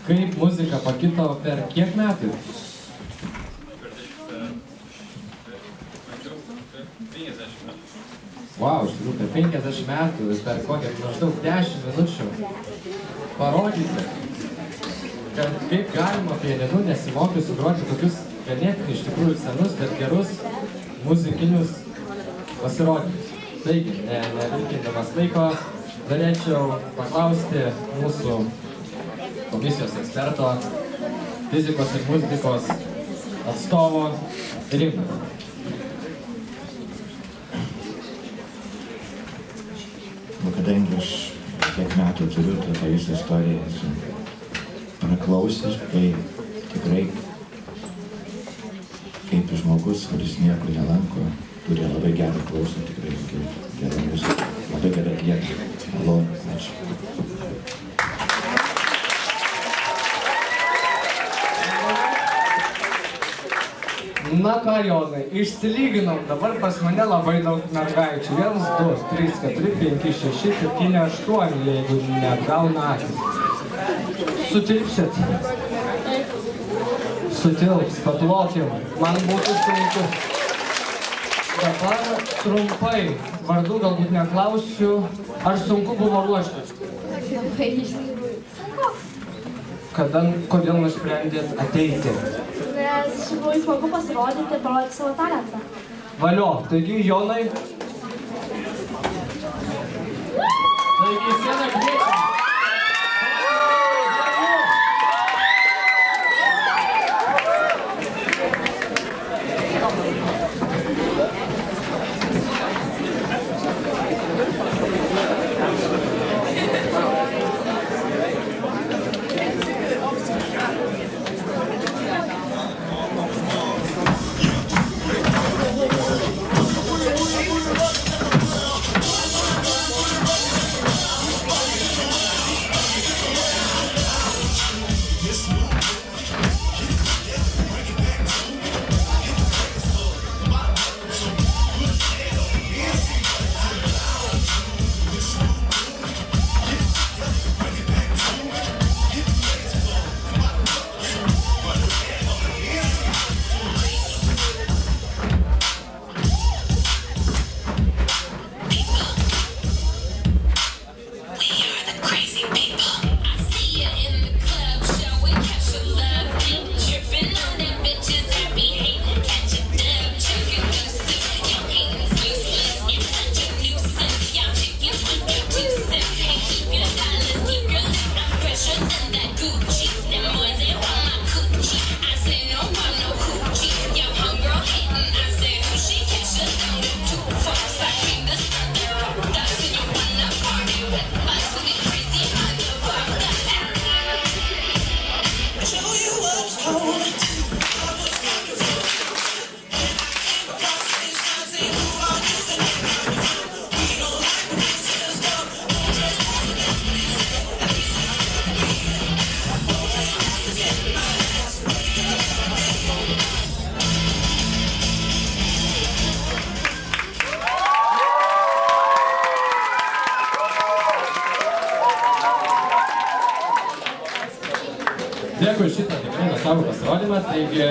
kaip muzika pakito per kiek metų? Wow, iš tikrųjų per 50 metų, per kokią maždaug 10 minučių parodyti, kad kaip galima pianinu nesimokius sugroti tokius ganėtinai iš tikrųjų senus, bet gerus muzikinius pasirodymus. Taigi, nevilkindamas laiko, norėčiau paklausti mūsų komisijos eksperto, fizikos ir muzikos atstovo Rimą. Kadangi aš kiek metų turiu, tai tą visą istoriją esu praklausęs, tai tikrai kaip žmogus, kuris nieko nelanko, turi labai gerą klausą, tikrai gerą muziką, labai gerai atlieka. Malonu, ačiū. Na ką, Jonai, išsilyginom, dabar pas mane labai daug mergaičių. 1, 2, 3, 4, 5, 6, 7, 8, jeigu neapgauna akis. Sutilpsit. Sutilps, patlokim. Man būtų sunku. Dabar trumpai, vardų galbūt neklausiu, ar sunku buvo ruoštis? Kodėl nusprendėt ateiti? Nes iš tikrųjų smagu pasirodyti ir parodyti savo talentą. Valio, taigi Jonai. Taigi sceną kviečiam. Dėkui šitą tikrai nuostabų pasirodymą, taigi...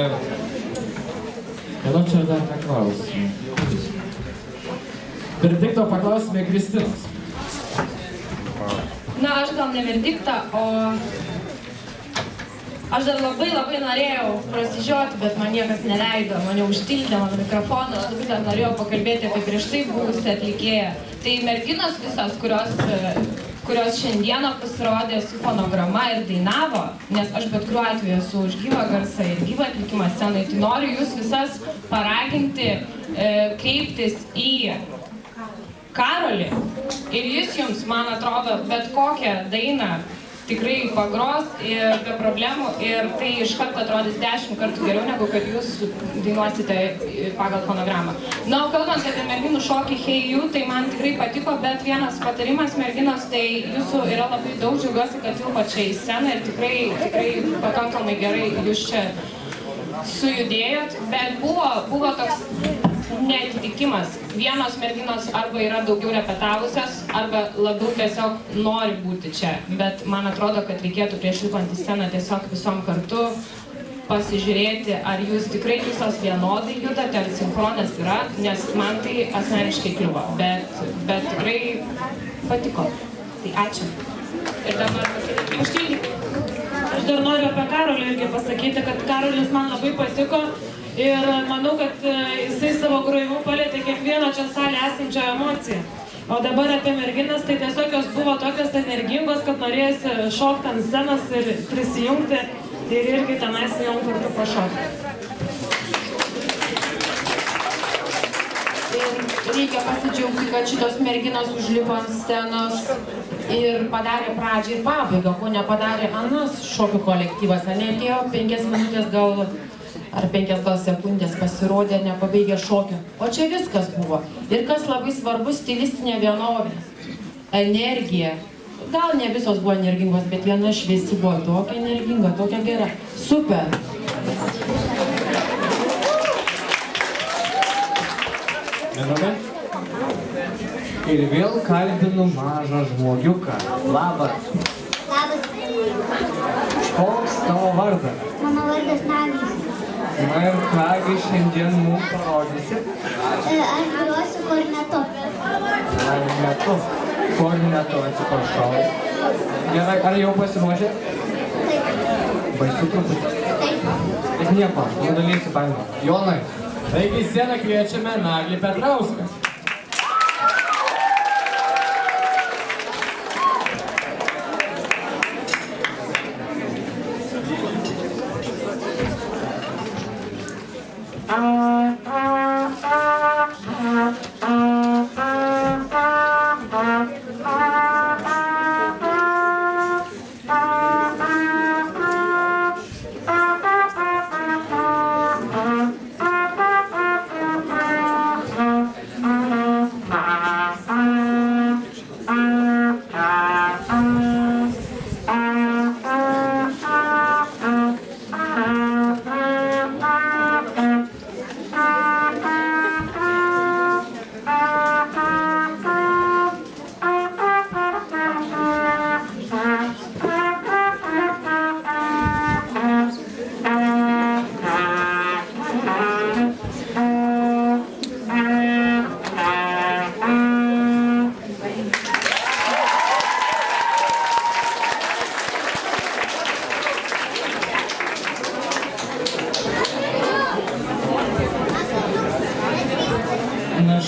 Vėliau čia dar neklausim. Verdikto paklausime Kristinos. Na, aš gal ne verdiktą, o... Aš dar labai norėjau prasižioti, bet man niekas neleido, mane užtildė mano mikrofoną, aš labai dar norėjau pakalbėti apie prieš tai buvusią atlikėją. Tai merginos visos, kurios šiandieną pasirodė su fonograma ir dainavo, nes aš bet kuriuo atveju esu už gyvą garsą ir gyvą atlikimą scenai, tai noriu jūs visas paraginti, kreiptis į Karolį ir jis jums, man atrodo, bet kokią dainą tikrai pagros ir be problemų ir tai iš karto atrodys 10 kartų geriau, negu kad jūs dainuosite pagal fonogramą. Na, o kalbant apie merginų šokį Hey You, tai man tikrai patiko, bet vienas patarimas merginos, tai jūsų yra labai daug, džiaugiuosi, kad tilpat čia į sceną ir tikrai pakankamai gerai jūs čia sujudėjot, bet buvo toks neatitikimas. Vienos merginos arba yra daugiau repetavusios, arba labiau tiesiog nori būti čia. Bet man atrodo, kad reikėtų prieš lipant į sceną tiesiog visom kartu pasižiūrėti, ar jūs tikrai visos vienodai judate, ar sinchronas yra, nes man tai asmeniškai kliuvo, bet tikrai patiko. Tai ačiū. Ir dabar užtildyk. Aš dar noriu apie Karolį irgi pasakyti, kad Karolis man labai patiko ir manau, kad jisai savo grojimu palietė kiekvieno čia salė esančio emociją. O dabar apie merginas, tai tiesiog jos buvo tokios energingos, kad norėjusi šokti ant scenos ir prisijungti ir irgi tenais jau kartu pašokti. Reikia pasidžiaugti, kad šitos merginos užlipo ant scenos ir padarė pradžią ir pabaigą, ko nepadarė anas šokių kolektyvas. Neatėjo 5 minutės gal, ar 5 gal sekundės pasirodė, nepabaigė šokio. O čia viskas buvo. Ir kas labai svarbu, stilistinė vienovė. Energija. Gal ne visos buvo energingos, bet viena šviesi buvo tokia energinga, tokia gera. Super. Ir vėl kalbinu mažą žmogiuką. Labas. Labas. Koks tavo vardas? Mano vardas Naglis. Na ir kągi šiandien mums parodysi? Aš grosiu kornetu. Kornetu. Kornetu, atsiprašau. Gerai, ar jau pasiruošė? Taip. Baisu truputį. Taip. Bet nieko, nudalysi baimę. Jonai. Taigi į sceną kviečiame Naglį Petrauską.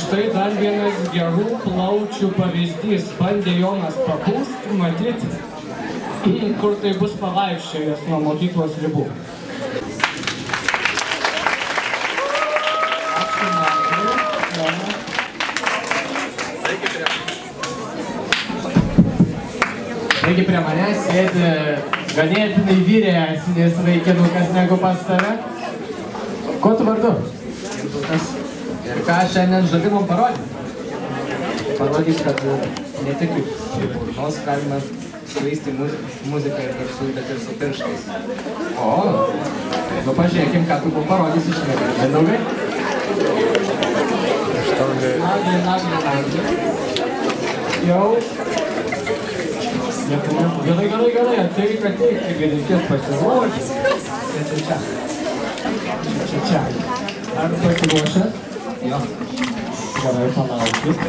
Štai dar vienas gerų plaučių pavyzdys. Bandė Jonas papūst, matyt, kur tai bus pavaikščiojęs nuo mokyklos ribų. Taigi prie manęs sėdi ganėtinai vyresnis vaikinukas negu pas tave. Ko tu vardu? Gintautas. Ir ką šiandien žadi mums parodyti? Parodys, kad ne tik iš burnos galima skleisti muziką ir garsus, bet ir su pirštais. O, nu pažiūrėkim, ką tu mums parodysi šiandien. Mindaugai? Nagli. Jau. Gerai, ateik, taigi reikės pasiruošti. Čia. Ar pasiruošęs? Jo. Gerai, palaukit.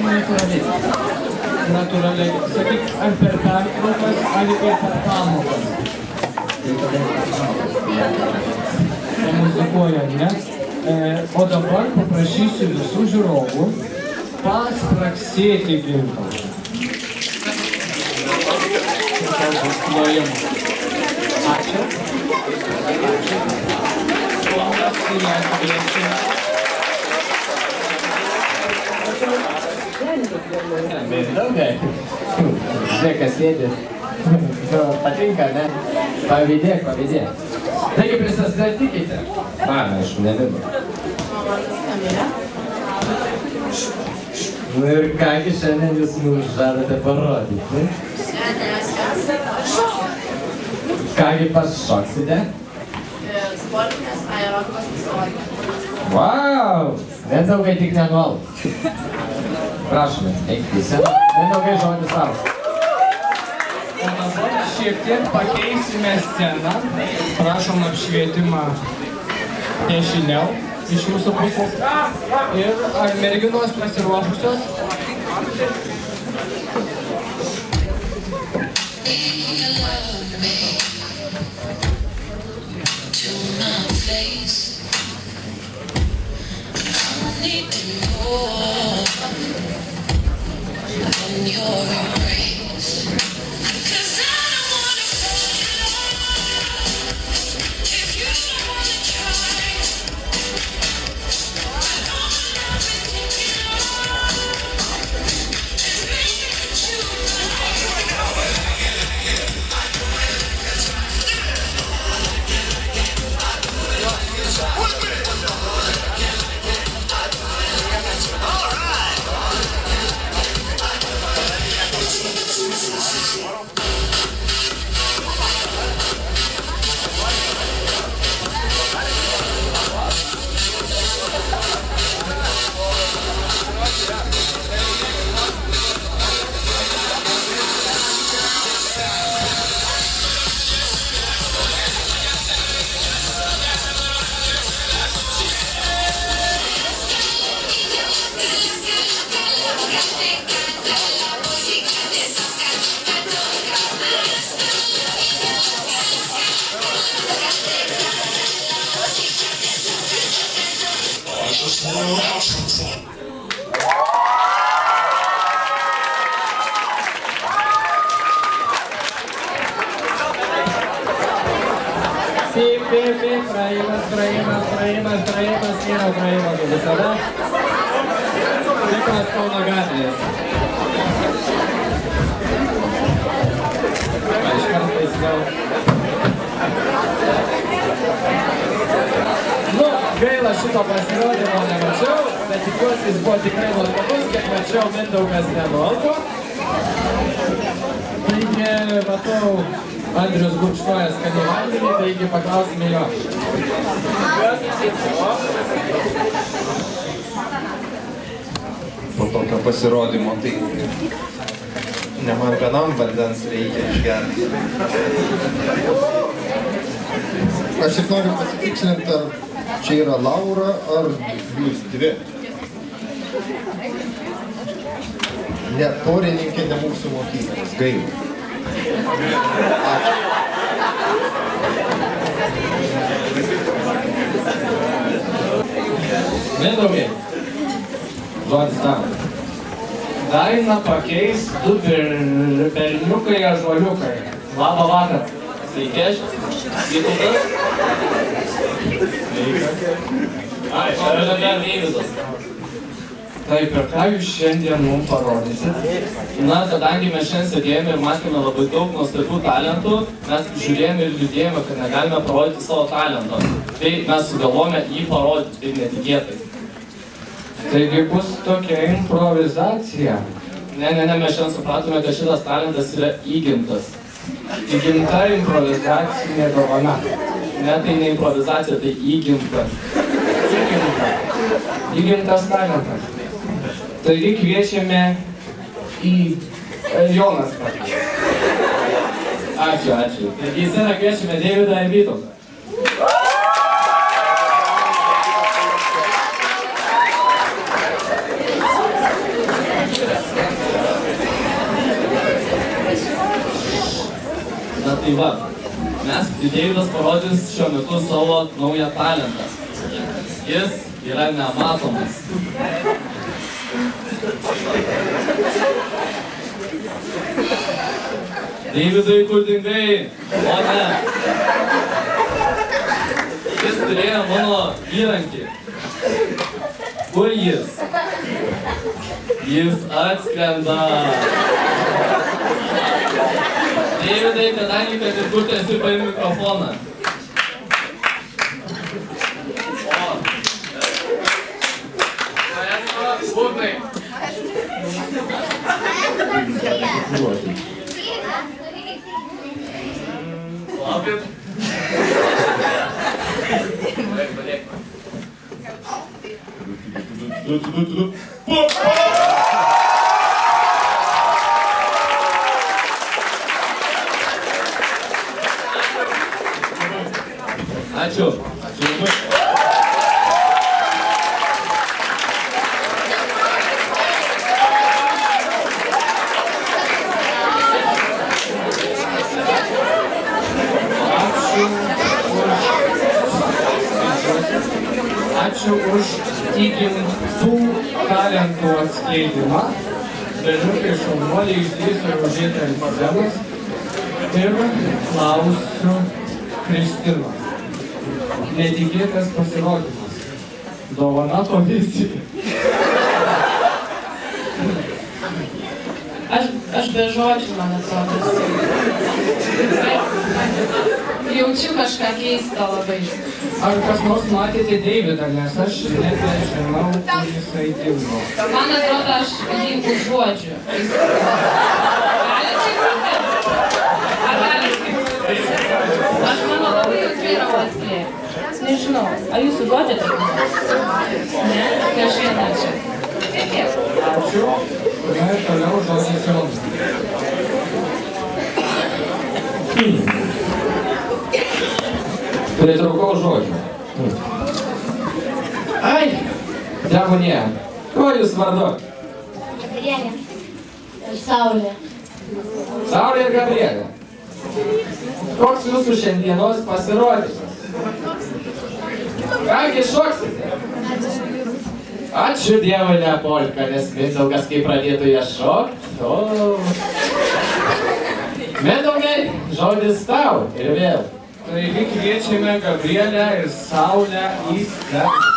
natūraliai. Natūraliai. Sakyk, ar per pertraukas, ar ir per pamokas. Muzikuoja, ne? O dabar paprašysiu visų žiūrovų paspraksėti ginklą. Ačiū. Mindaugai. Žiūrėk, kas sėdi. Patinka, ne? Pavydėk. Taigi prisistatykite. Aš nevidu. Nu ir kągi šiandien jūs mums žadate parodyti? Kągi pašoksite? Sportinės aerobikos pasirodymą. Vau! Mindaugai tik nenuolat. Prašome, eikite į sceną. Mindaugai žodis tau. O dabar šiek tiek pakeisime sceną. Prašom apšvietimą dešiniau iš jūsų pusės. Ir ar merginos pasiruošusios? Praėjimas nėra praėjimo kaip visada. Tikras Kauno gatvės. Iš kartais gal. Nu, gaila šito pasirodymo nemačiau, bet tikiuosi jis buvo tikrai nuostabus, kiek mačiau Mindaugas nenualpo. Taigi, matau, Andrius gurkštoja skanį vandenį, taigi paklausime jo. Po tokio pasirodymo, tai ne man vienam vandens reikia išgerti. Aš tik noriu pasitikslinti, ar čia yra Laura, ar jūs dvi. Ne, torininkė, ne mūsų mokyklos. Gaila. Ačiū. Mindaugai, žodis tau. Dainą pakeis du berniukai ąžuoliukai. Labą vakarą. Sveiki, aš Vytautas. Ai, šiandien dar Deividas. Taip, ir ką jūs šiandien mums parodysit? Na, kadangi mes šiandien sėdėjome ir matėme labai daug nuostabių talentų, mes žiūrėjome ir liūdėjome, kad negalime parodyti savo talento. Tai mes sugalvojame jį parodyti, tai netikėtai. Taigi bus tokia improvizacija. Ne, mes šiandien supratome, kad šitas talentas yra įgimtas. Įgimta improvizacinė dovana. Ne, tai ne improvizacija, tai įgimta. Įgimtas talentas. Taigi kviečiame į Jonas. Ačiū. Taigi į sceną kviečiame Deividą ir Vytautą. Tai va, Deividas parodys šiuo metu savo naują talentą. Jis yra nematomas. Deividai, kur dingai? O ne. Jis turėjo mano įrankį. Kur jis? Jis atskrenda. Deividai, kadangi, kad ir kur tu esi, paim mikrofoną. Būgnai. Lapit. Ačiū. Ačiū už įgimtų talentų atskleidimą. Berniukai šaunuoliai išdrįso ir užėti ant problemas. Ir klausiu Kristinos. Netikėtas pasirodymas. Dovana komisijai. Aš be žodžių, man atrodo. Jaučiu kažką keistą labai. Ar kas nors matėte Deividą, nes aš net nežinau, kur jisai dirbo. Man atrodo, aš jį užuodžiu. Galite būti? Ar galite būti? Aš manau, labai jautri yra uoslė. Nežinau, ar jūs užuodėte? Ne? Kažviena čia. Ačiū. Na ir toliau žodis jums. Pritraukau žodžių. Ai, Demonė, kuo jūs vardu? Gabrielė. Ir Saulė. Saulė ir Gabrielė. Koks jūsų šiandienos pasirodymas? Kągi šoksite? Ačiū Dievui, ne polka, nes Mindaugas kai pradėtų ją šokti. Mindaugai, žodis tau ir vėl. Taigi kviečiame Gabrielę ir Saulę į spektaklį.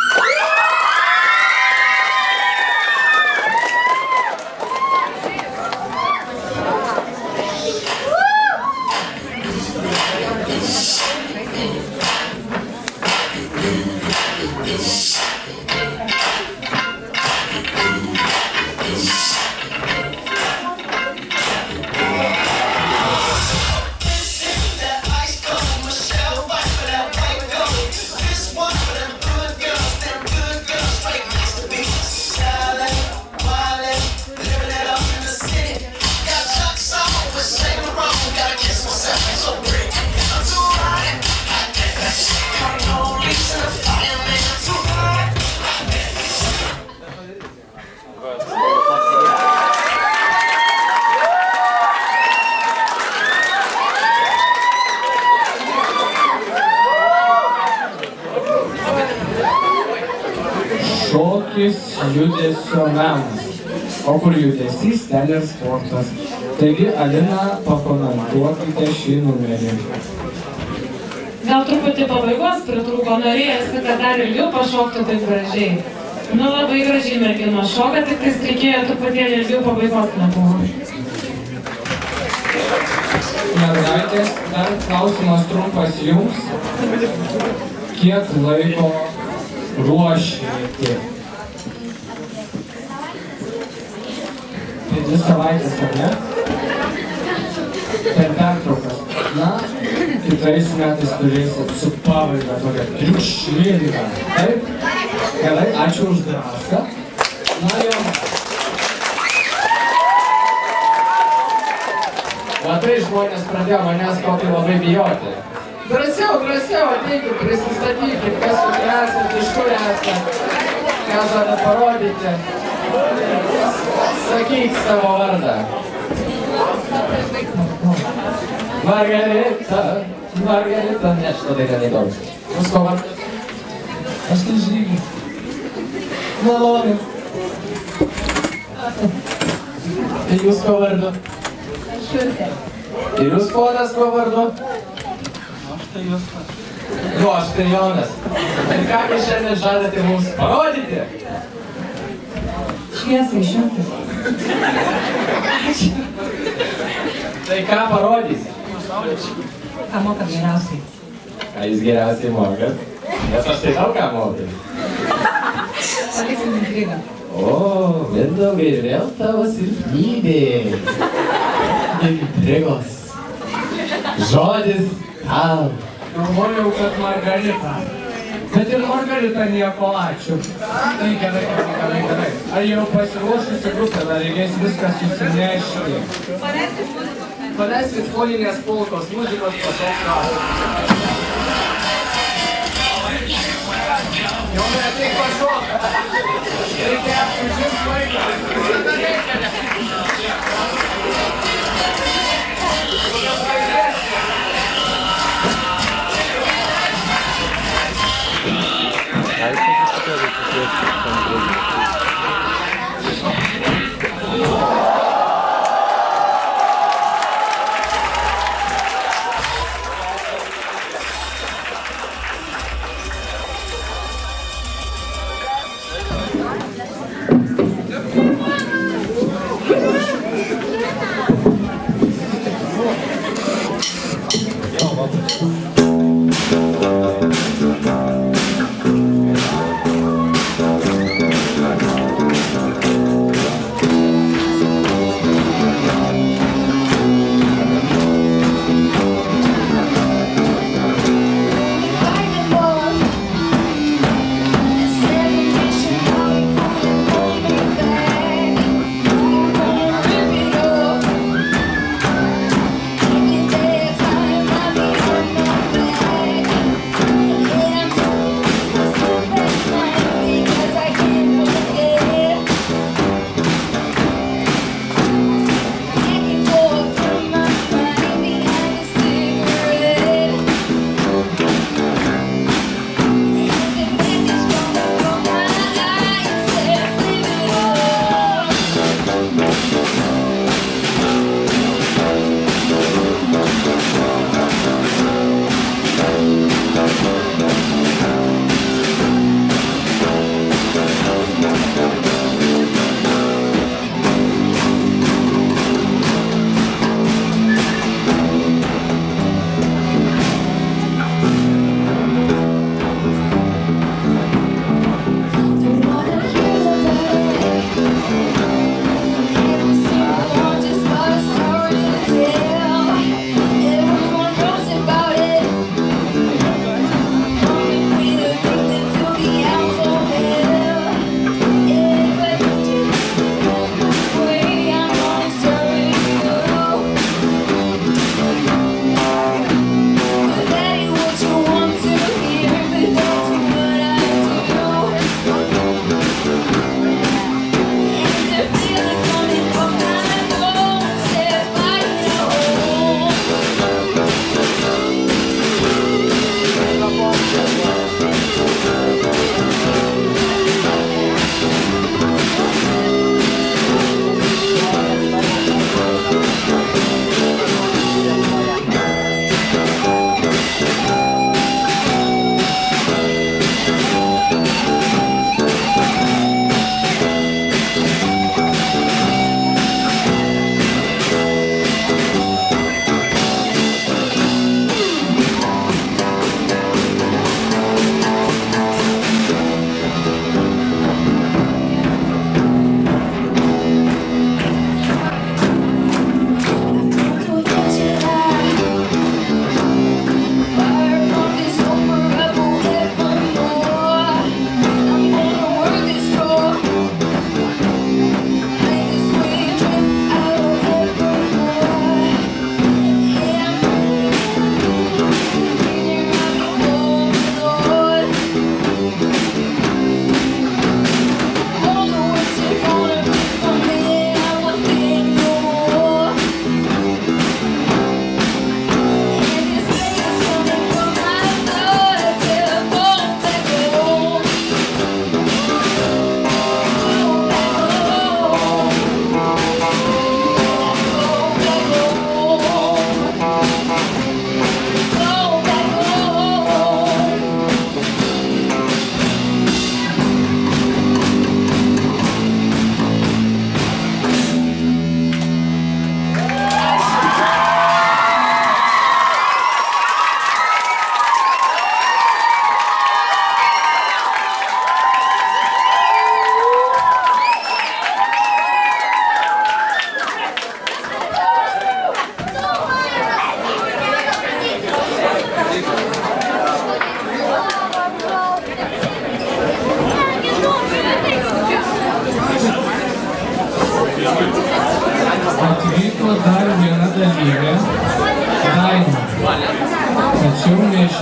Šokis judesio menas. O kur judesys, ten ir sportas. Taigi, Alina, pakomentuokite šį numerį. Gal truputį pabaigos pritrūko, norėjosi, kad dar ilgiau pašoktų taip gražiai. Nu, labai gražiai mergino šoka, tik reikėjo truputėlį ilgiau pabaigos nebuvo. Mergaitės, dar klausimas trumpas jums. Kiek laiko ruošėte? Tai 2 savaitės, ar ne? Per pertraukas. Na, kitais metais turėsit su pabaiga tokią triukšmingą. Taip? Gerai, ačiū už drąsą. Na jau. Va tai žmonės pradėjo manęs kokį labai bijoti. Drąsiau, ateikit, prisistatykit, kas jūs esat, iš kur esat, ką žadat parodyti. Sakyk savo vardą. Margarita, Margarita, ne, šitą dainą neįdomus. Jūs ko vardas? Aš tai Žygis. Malonu. Tai jūs ko vardu? Aš Urtė. Ir jūs ponas ko vardu? Aš tai Justas. Nu, aš tai Jonas. Ir ką jūs šiandien žadate mums parodyti? Šviesą išjungti. Tai ką parodys? Ką mokat geriausiai? Ką jūs geriausiai mokat? Nes aš tai daug ką mokai. Paliksim intrigą. O, Mindaugai, vėl tavo silpnybė. Intrigos. Žodis tau. Galvojau, kad Margarita. Bet ir Margarita nieko, ačiū. Tai gerai. Ar jau pasiruošusi grupė, dar reikės viską susinešti. Paleiskit foninės polkos muzikos pasaulio. Jau neateik pašoką. Reikia užimt laiką. Visada reikia.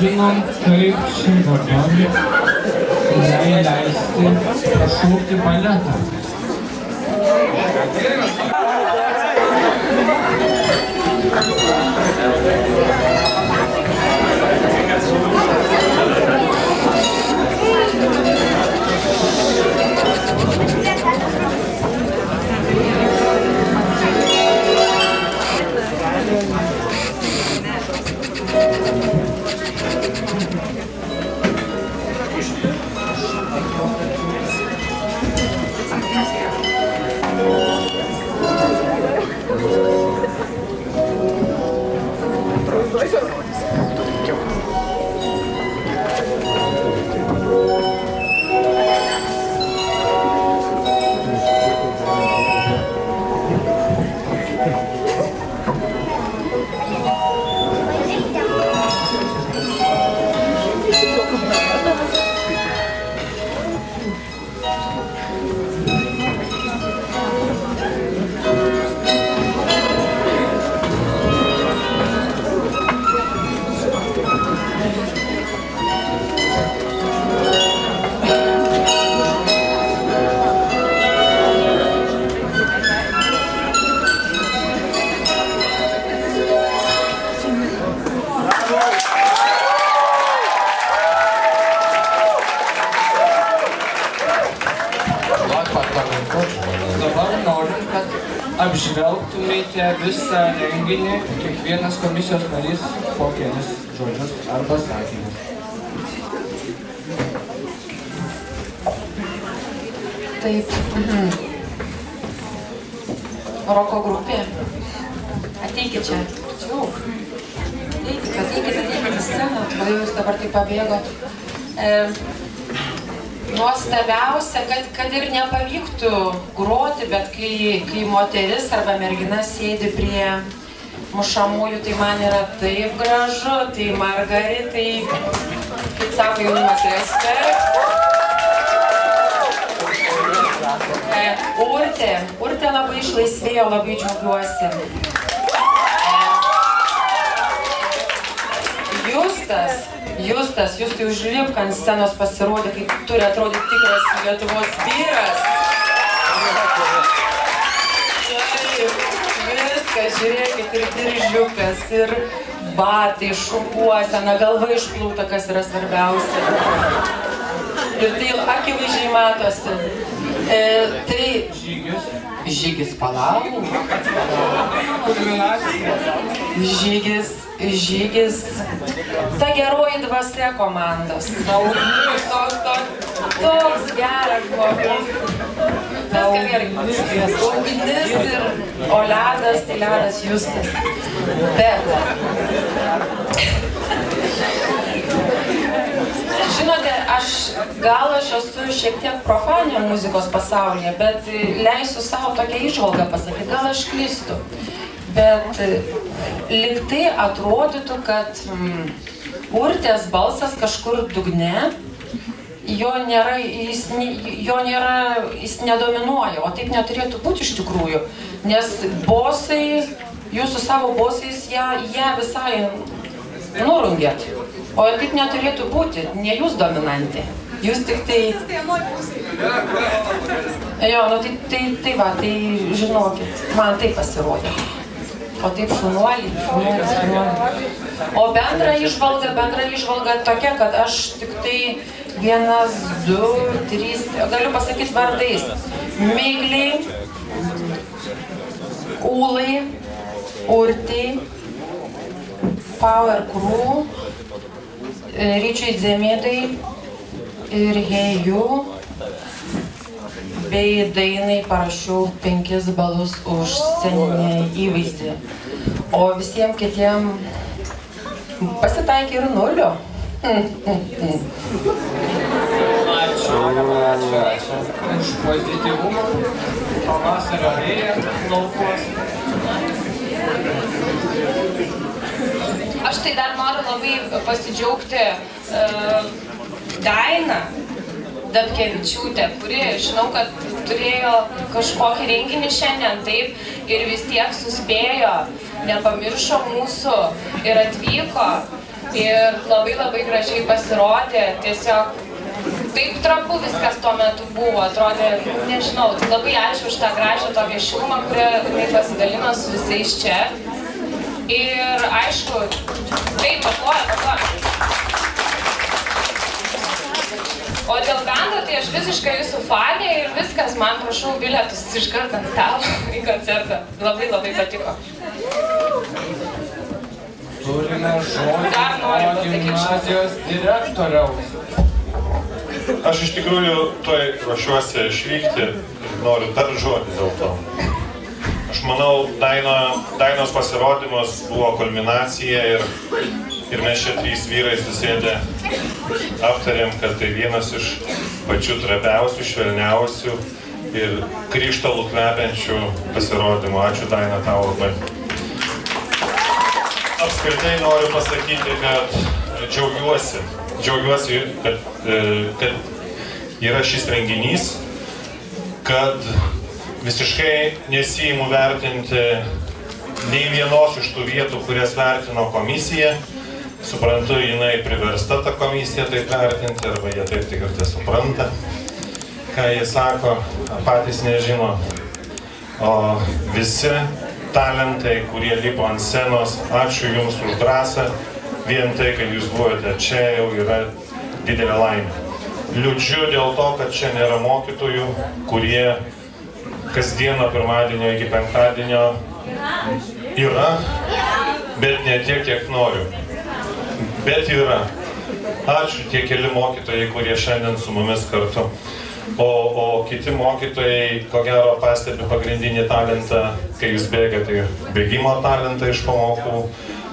nežinom, kaip čia dabar jai leisti pašaukti baletą. Apžvelgtumėte visą renginį, kiekvienas komisijos narys po kelis žodžius arba sakymus. Taip. Roko grupė. Ateikit čia. Ateikit į sceną. Kodėl jūs dabar taip pabėgot? Nuostabiausia, kad ir nepavyktų groti, bet kai moteris arba mergina sėdi prie mušamųjų, tai man yra taip gražu, tai Margaritai, kaip sako jaunimas, respekt. Urtė labai išlaisvėjo, labai džiaugiuosi. Justas, jūs tai užlipk ant scenos pasirodė, kaip turi atrodyti tikras Lietuvos vyras. Viskas, žiūrėkit, ir diržiukas, ir batai, šukuosena, galva išplauta, kas yra svarbiausia. Ir tai akivaizdžiai matosi. Tai žygis palauk. Žygis. Ta geroji dvasia komandos. Toks geras žmogus. Viskas gerai. Ugnis ir o ledas, tai ledas Justas. Bet. Žinote, gal aš esu šiek tiek profanė muzikos pasaulyje, bet leisiu savo tokią įžvalgą pasakyti, gal aš klystu. Bet lyg tai atrodytų, kad Urtės balsas kažkur dugne, jis nedominuoja, o taip neturėtų būti iš tikrųjų, nes bosai, jūs su savo bosais ją visai nurungėt, o taip neturėtų būti, ne jūs dominantė, jūs tik tai... Jo, nu tai va, tai žinokit, man tai pasirodė. O taip šunuoliai. O bendra išvalga tokia, kad aš tik tai 1, 2, 3, galiu pasakyti vardais. Migliai, Ūlai, Urtei, Power Crew, Ryčiui Dzemėdai ir Heju. Bei dainai parašiau 5 balus už sceninį įvaizdį. O visiems kitiem pasitaikė ir 0. Ačiū už pozityvumą, pavasario vėją laukuos. Aš tai dar noriu labai pasidžiaugti Dainą Dabkevičiūtę, kuri, žinau, kad turėjo kažkokį renginį šiandien, taip, ir vis tiek suspėjo, nepamiršo mūsų ir atvyko. Ir labai labai gražiai pasirodė, tiesiog taip trapu viskas tuo metu buvo, atrodė, nežinau, tai labai ačiū už tą gražią tokią šilumą, kurią jinai pasidalino su visais čia. Ir aišku, taip, pakloja. O dėl bendo, tai aš visiškai jūsų fanė ir viskas, man prašau bilietus iškart ant stalo į koncertą. Labai labai patiko. Turime žodį gimnazijos direktoriaus. Aš iš tikrųjų toj ruošiuosi išvykti ir noriu dar žodį dėl to. Aš manau, Dainos pasirodymas buvo kulminacija ir mes čia 3 vyrai susėdę aptarėm, kad tai vienas iš pačių trapiausių, švelniausių ir krištolų kvepiančių pasirodymų. Ačiū, Daina, tau labai. Apskritai noriu pasakyti, kad džiaugiuosi, kad yra šis renginys, kad visiškai nesiimu vertinti nei vienos iš tų vietų, kurias vertino komisija. Suprantu, jinai priversta tą komisiją taip vertinti, arba jie taip tik ir tai supranta, ką jie sako, patys nežino. O visi talentai, kurie lipo ant scenos, ačiū Jums už drąsą. Vien tai, kad Jūs buvote čia, jau yra didelė laimė. Liūdžiu dėl to, kad čia nėra mokytojų, kurie kasdieną pirmadienio iki penktadienio yra, bet ne tiek, kiek noriu. Bet yra. Ačiū tie keli mokytojai, kurie šiandien su mumis kartu. O kiti mokytojai, ko gero, pastebi pagrindinį talentą, kai jūs bėgate, bėgimo talentą iš pamokų,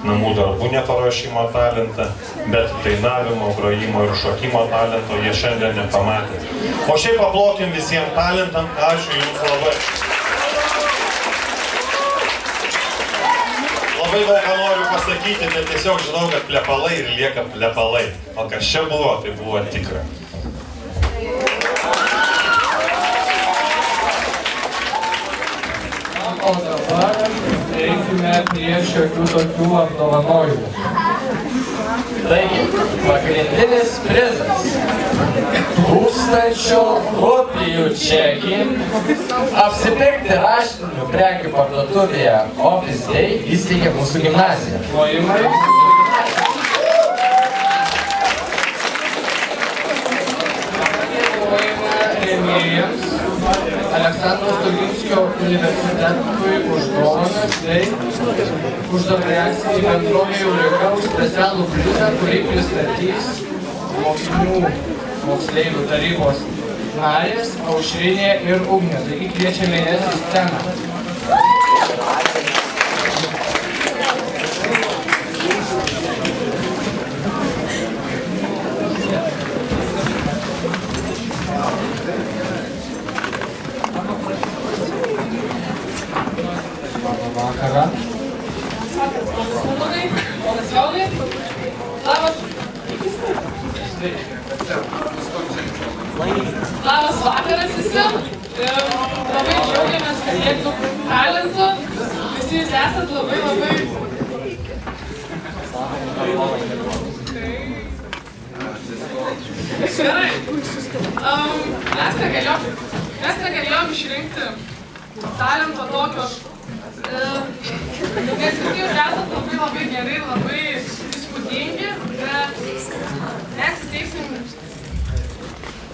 namų darbų neparuošimo talentą, bet dainavimo, grojimo ir šokimo talento jie šiandien nepamatė. O šiaip aplokim visiems talentam, ačiū Jums labai. Labai daug ką noriu pasakyti, bet tiesiog žinau, kad plepalai ir lieka plepalai. O kas čia buvo, tai buvo tikra. O dabar eikime prie šiokių tokių apdovanojimų. Taigi, pagrindinis prizas 1000 rupijų čekį apsipirkti raštinių prekių parduotuvėje Office Day įsteigė mūsų gimnazija. Plojimai. Plojimą rėmėjams Aleksandro Stulginskio universitetui už dovanas bei už donaciją į bendrovę Eureka už specialų prizą, kurį pristatys mokinių moksleivių tarybos narės Aušrinė ir Ugnė. Taigi kviečiame jas į sceną. Vakarą. Labas vakaras visi. Labai džiaugiamės, kad tiek daug talentų. Visi jūs esat labai. Gerai. Mes negalėjom išrinkti talento tokio. Nes visi jūs esat labai gerai, labai įspūdingi, bet mes įsteigsim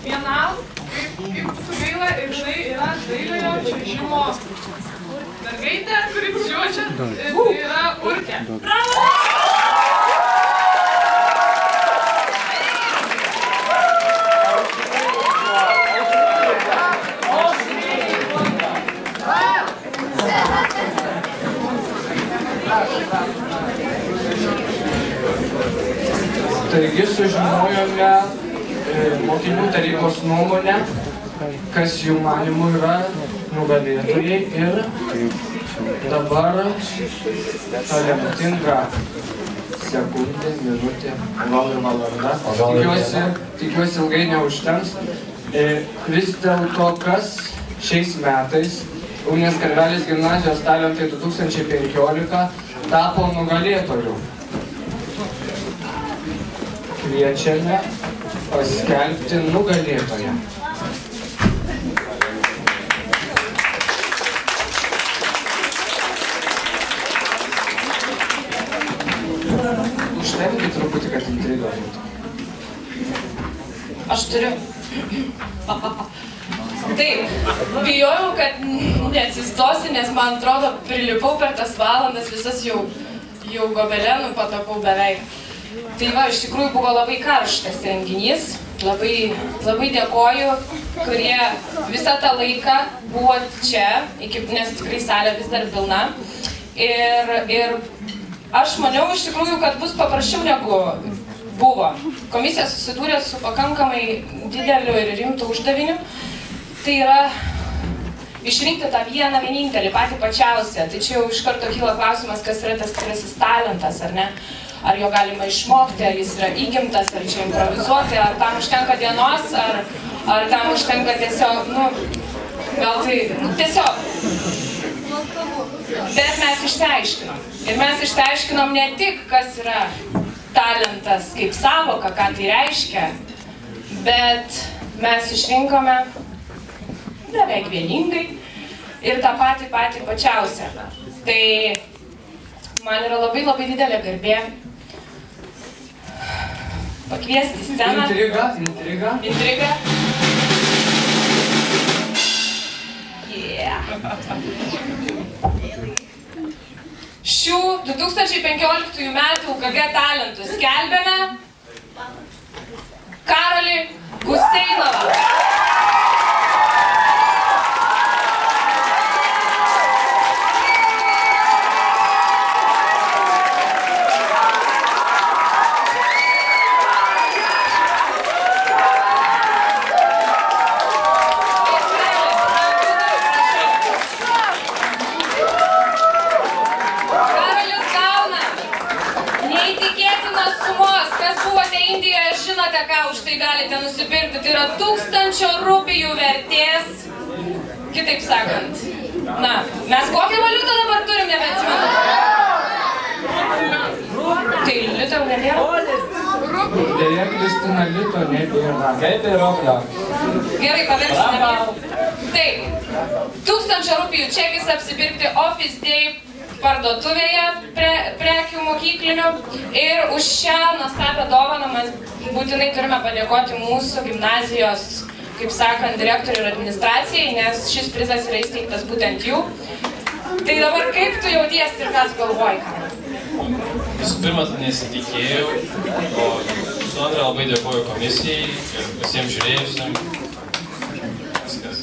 vienam, kaip būtų gaila, ir jinai yra dailiojo čiuožimo mergaitė, kuri čiuožia, ir tai yra Urtė. Bravo! Taigi sužinojome mokinių tarybos nuomonę, kas jų manimų yra nugalėtojai ir dabar ta lemtinga sekundė, minutė, gal ir valanda. Tikiuosi ilgai neužtens. Vis dėlto, kas šiais metais Ugnės Karvelės gimnazijos talentai 2015 tapo nugalėtojų. kviečiame paskelbti nugalėtoją. Užtengi truputį, kad intriga būtų. Aš turiu. Taip, bijojau, kad neatsistosiu, nes man atrodo, prilipau per tas valandas visas jau gobelenų patapau beveik. Tai va, iš tikrųjų buvo labai karštas renginys. Labai dėkoju, kurie visą tą laiką buvo čia, nes tikrai salė vis dar pilna. Ir aš maniau iš tikrųjų, kad bus paprasčiau negu buvo. Komisija susidūrė su pakankamai dideliu ir rimtu uždaviniu. Tai yra išrinkti tą vieną vienintelį, patį pačiausią. Tai čia jau iš karto kyla klausimas, kas yra tas tikrasis talentas, ar ne? Ar jo galima išmokti, ar jis yra įgimtas, ar čia improvizuoti, ar tam užtenka dienos, ar tam užtenka tiesiog, gal tai, tiesiog. Bet mes išsiaiškinom. Ir mes išsiaiškinom ne tik, kas yra talentas kaip savoka, ką tai reiškia, bet mes išrinkome beveik vieningai ir tą patį pačiausią. Tai man yra labai didelė garbė pakviesti į sceną. Intriga. Yeah. Šių 2015 metų UKG talentų skelbiame Karolį Guseinovą. Už tai galite nusipirkti, tai yra 1000 rupijų vertės, kitaip sakant. Mes kokią valiutą dabar turim, nebeatsimenu? Tai lito nebėra? Dėja, Kristina, lito nebėra. Kaip ir roblio. Gerai, paversime. Taip, 1000 rupijų čekis apsipirkti Office Day parduotuvėje prekių mokyklinių ir už šią nuostabią dovaną mes būtinai turime padėkoti mūsų gimnazijos, kaip sakant, direktoriui ir administracijai, nes šis prizas yra įsteigtas būtent jų. Tai dabar kaip tu jautiesi ir ką tu galvoji, Karoli? Visų pirma, tai nesitikėjau, o su antra labai dėkoju komisijai ir visiems žiūrėjusiems. Viskas.